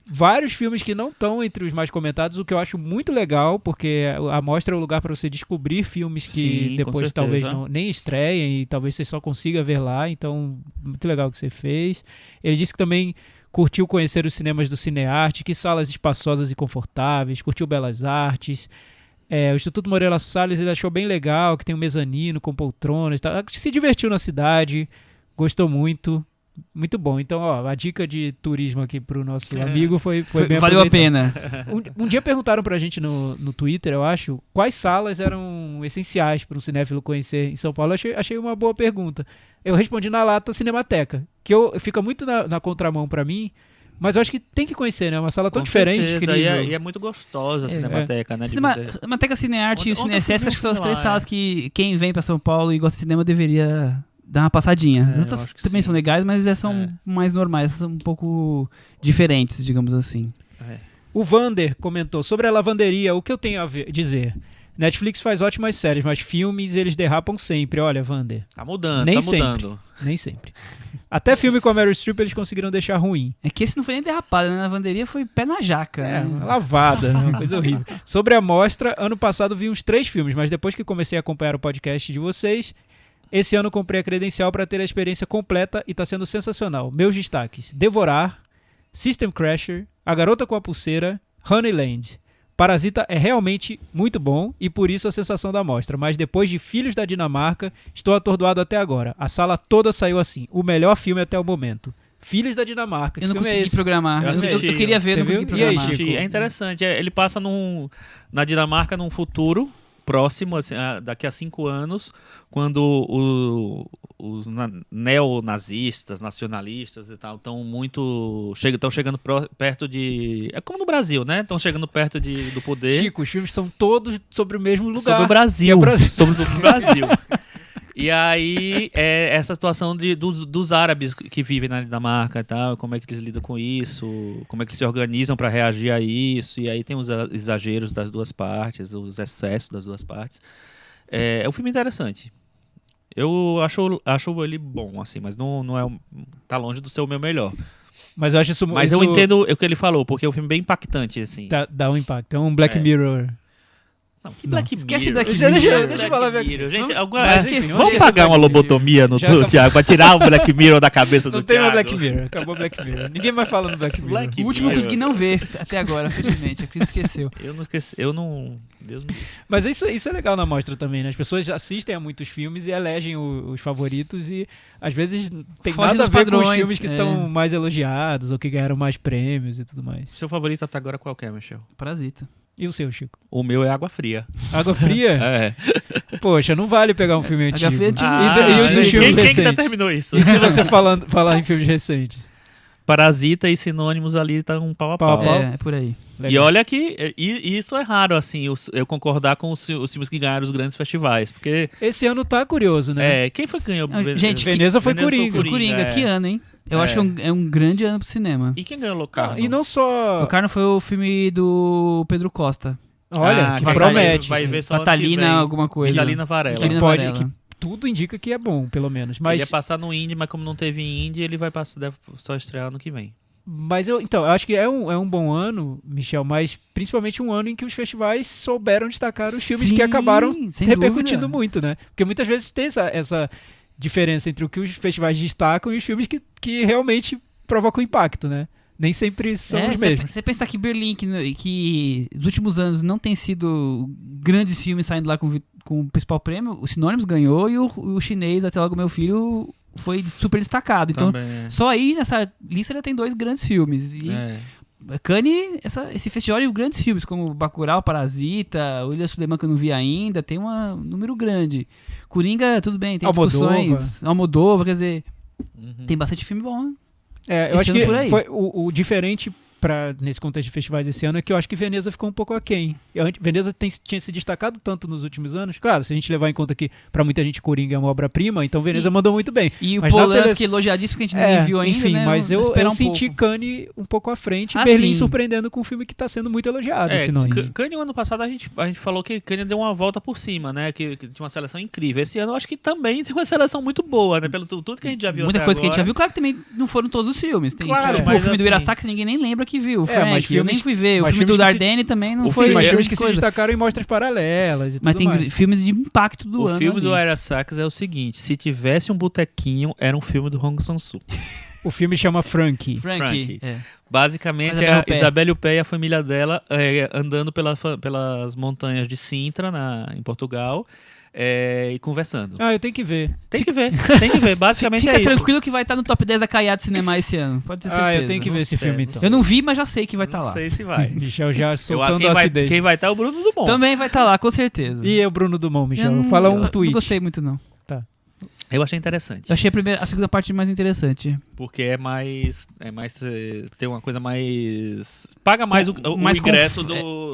Vários filmes que não estão entre os mais comentados, o que eu acho muito legal, porque a mostra é o lugar para você descobrir filmes que Sim, depois com talvez certeza. nem estreiem e talvez você só consiga ver lá. Então, muito legal o que você fez. Ele disse que também curtiu conhecer os cinemas do Cinearte, que salas espaçosas e confortáveis, curtiu Belas Artes. O Instituto Moreira Salles ele achou bem legal, que tem um mezanino com poltronas e tal. Se divertiu na cidade, gostou muito. Muito bom. Então, ó, a dica de turismo aqui pro nosso amigo foi bem Valeu a aproveitada. pena. Um dia perguntaram pra gente no Twitter, eu acho, quais salas eram essenciais para um cinéfilo conhecer em São Paulo. Eu achei uma boa pergunta. Eu respondi na lata Cinemateca, que fica muito na contramão pra mim, mas eu acho que tem que conhecer, né? Uma sala tão Com diferente, certeza, incrível. e é muito gostosa a É, Cinemateca, né? de você- Cinemateca, Cinearte e o Ontem Cinesesc, eu acho que são as fui 3 lá, salas que quem vem pra São Paulo e gosta de cinema deveria dar uma passadinha. É, As eu outras acho que também sim. são legais, mas são É. mais normais, são um pouco diferentes, digamos assim. O Vander comentou sobre a lavanderia, o que eu tenho a dizer? Netflix faz ótimas séries, mas filmes eles derrapam sempre. Olha, Vander, Tá mudando, Nem tá sempre. mudando. nem sempre. Até filme com a Meryl Streep eles conseguiram deixar ruim. É que esse não foi nem derrapada, né? Na lavanderia foi pé na jaca. É, né? uma lavada, né? Uma coisa horrível. Sobre a mostra, ano passado vi uns 3 filmes, mas depois que comecei a acompanhar o podcast de vocês, esse ano comprei a credencial para ter a experiência completa e tá sendo sensacional. Meus destaques: Devorar, System Crasher, A Garota com a Pulseira, Honeyland. Parasita é realmente muito bom e por isso a sensação da mostra, mas depois de Filhos da Dinamarca, estou atordoado até agora. A sala toda saiu assim, o melhor filme até o momento. Filhos da Dinamarca, que Eu não filme é consegui esse? programar. Eu assisti. Eu queria ver, Você não viu? consegui E aí, programar. Chico? É interessante, ele passa na Dinamarca num futuro próximo, assim, daqui a 5 anos, quando os neonazistas, nacionalistas e tal, estão chegando perto de... É como no Brasil, né? Estão chegando perto do poder. Chico, os filmes são todos sobre o mesmo lugar. Sobre o Brasil. que é o Brasil. Sobre o Brasil. E aí, essa situação dos árabes que vivem na Dinamarca e tal, como é que eles lidam com isso, como é que eles se organizam para reagir a isso, e aí tem os exageros das duas partes, os excessos das duas partes. É um filme interessante. Eu acho ele bom, assim, mas não é... Tá longe do ser o meu melhor. Mas eu acho isso... Mas isso eu entendo o que ele falou, porque é um filme bem impactante, assim. dá um impacto. É um Black Mirror. Não, que Black Esquece Mirror. Black Deixa Mirror. eu falar, Mirror. Gente, Vamos- alguma... Mas, enfim, vamos esquece pagar Black uma Mirror. lobotomia no Já acabou. Thiago pra tirar o Black Mirror da cabeça do Não tem mais Thiago. Black Mirror. Acabou Black Mirror. Ninguém mais fala no Black Mirror. Black O último eu Mirror. consegui não ver até agora, felizmente. A Cris esqueceu. Eu não esqueci, eu não... Deus me... Mas isso é legal na mostra também, né? As pessoas assistem a muitos filmes e elegem os favoritos e às vezes tem Foge nada a dos ver com os padrões, filmes que é. estão mais elogiados ou que ganharam mais prêmios e tudo mais. Seu favorito até agora qual que é, Michel? Parasita. E o seu, Chico? O meu é Água Fria. Água Fria? É. Poxa, não vale pegar um filme Água antigo. Fria é antigo. E o dos filmes quem que recentes? determinou isso? E se você falar em filmes recentes? Parasita e Sinônimos ali tá um pau a Pau a pau. pau. É por aí. E Legal. olha que e isso é raro, assim, eu concordar com os filmes que ganharam os grandes festivais. Porque, Esse ano tá curioso, né? quem foi que ganhou? Não, gente, Veneza foi Coringa. Foi Coringa, é. que ano, hein? Eu É. acho que é um grande ano pro cinema. E quem ganhou o Não, Locarno? e não só... O Carno foi o filme do Pedro Costa. Olha, que promete. Vai ver só ano que Catalina, vem. alguma coisa. Vitalina Varela. Catalina Pode, Varela. que tudo indica que é bom, pelo menos. Ele Mas, ia passar no Indie, mas como não teve Indie, ele vai passar, deve só estrear ano que vem. mas eu acho que é um bom ano, Michel, mas principalmente um ano em que os festivais souberam destacar os filmes Sim, que acabaram sem repercutindo dúvida. muito, né? Porque muitas vezes tem essa diferença entre o que os festivais destacam e os filmes que realmente provocam impacto, né? Nem sempre são os mesmos. Você pensar que Berlim, que nos últimos anos não tem sido grandes filmes saindo lá com o principal prêmio, o Sinônimos ganhou e o chinês, Até Logo Meu Filho, foi super destacado. Então, Também, só aí nessa lista já tem 2 grandes filmes. E Cannes, esse festival de grandes filmes, como Bacurau, Parasita, o Ilha Suleiman, que eu não vi ainda, tem um número grande. Coringa, tudo bem, tem Almodóvar. discussões. Almodóvar, quer dizer, Uhum. tem bastante filme bom. Eu Esse acho ano que por aí. foi o diferente nesse contexto de festivais esse ano é que eu acho que Veneza ficou um pouco aquém. Veneza tinha se destacado tanto nos últimos anos. Claro, se a gente levar em conta que pra muita gente Coringa é uma obra-prima, então Veneza mandou muito bem. E o Mas na Polanski seleção- elogiadíssimo, que a gente nem viu ainda, enfim, né? mas Vamos esperar eu um senti pouco. Cannes um pouco à frente, Ah, Berlim sim. surpreendendo com um filme que tá sendo muito elogiado. esse nome. Cannes, ano passado, a gente falou que Cannes deu uma volta por cima, né? Que tinha uma seleção incrível. Esse ano eu acho que também tem uma seleção muito boa, né? Pelo tudo que a gente já viu Muita até coisa que a gente já agora. viu, claro que também não foram todos os filmes. Tem Claro, tipo, o mas filme do assim- Irasaku que ninguém nem lembra que viu. O Frank, mas eu filmes- nem fui ver. O mas filme do filmes que se- Dardenne também não o foi. filme- Mas eu- filmes que se coisa. destacaram em mostras paralelas e tudo Mas tem mais. filmes de impacto do O ano. filme ali. do Ira Sachs é o seguinte: se tivesse um botequinho, era um filme do Hong Sang-soo. O filme chama Frankie. Frank. Frank. É. Basicamente Isabelle é a Huppert. Isabelle Huppert e a família dela andando pelas montanhas de Sintra, em Portugal, e conversando. Eu tenho que ver. Tem que ver, tem que ver. Basicamente Fica é isso. tranquilo que vai estar no top 10 da Caiado Cinema esse ano. Pode ter certeza. Eu tenho que ver esse filme então. Eu não vi, mas já sei que vai estar Não lá. sei se vai. Michel já Eu, soltando quem, a vai acidez. quem vai estar é o Bruno Dumont. Também vai estar lá, com certeza. E o Bruno Dumont, Michel? Eu Fala um não tweet. gostei muito, não. Eu achei interessante. Eu achei a segunda parte mais interessante. Porque é mais tem uma coisa mais... Paga mais o Mais ingresso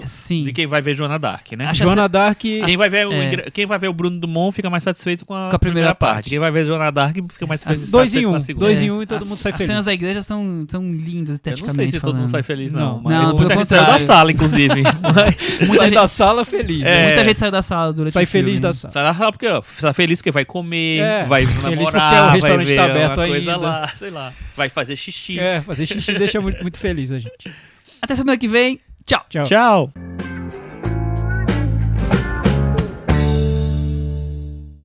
Sim. de quem vai ver Joana Dark, né? Acho Joana Dark... Quem vai, ver É. quem vai ver o Bruno Dumont fica mais satisfeito com a Com a primeira parte. Quem vai ver Joana Dark fica mais As- satisfeito Dois em com um. a segunda. 2 em 1 e todo mundo sai As feliz. cenas da igreja são lindas Eu esteticamente não sei se todo mundo falando. sai feliz, Não. não. Mas Não, muita pelo gente saiu da contrário. sala, inclusive. Sai gente- da sala feliz. É. né? Muita gente saiu da sala durante Sai o filme. feliz da sala. Sai da sala porque, ó, sai feliz porque vai comer, vai feliz namorar, porque o vai restaurante ver tá aberto uma coisa ainda. lá, sei lá. Vai fazer xixi. Fazer xixi deixa muito, muito feliz a gente. Até semana que vem. Tchau. Tchau. Tchau.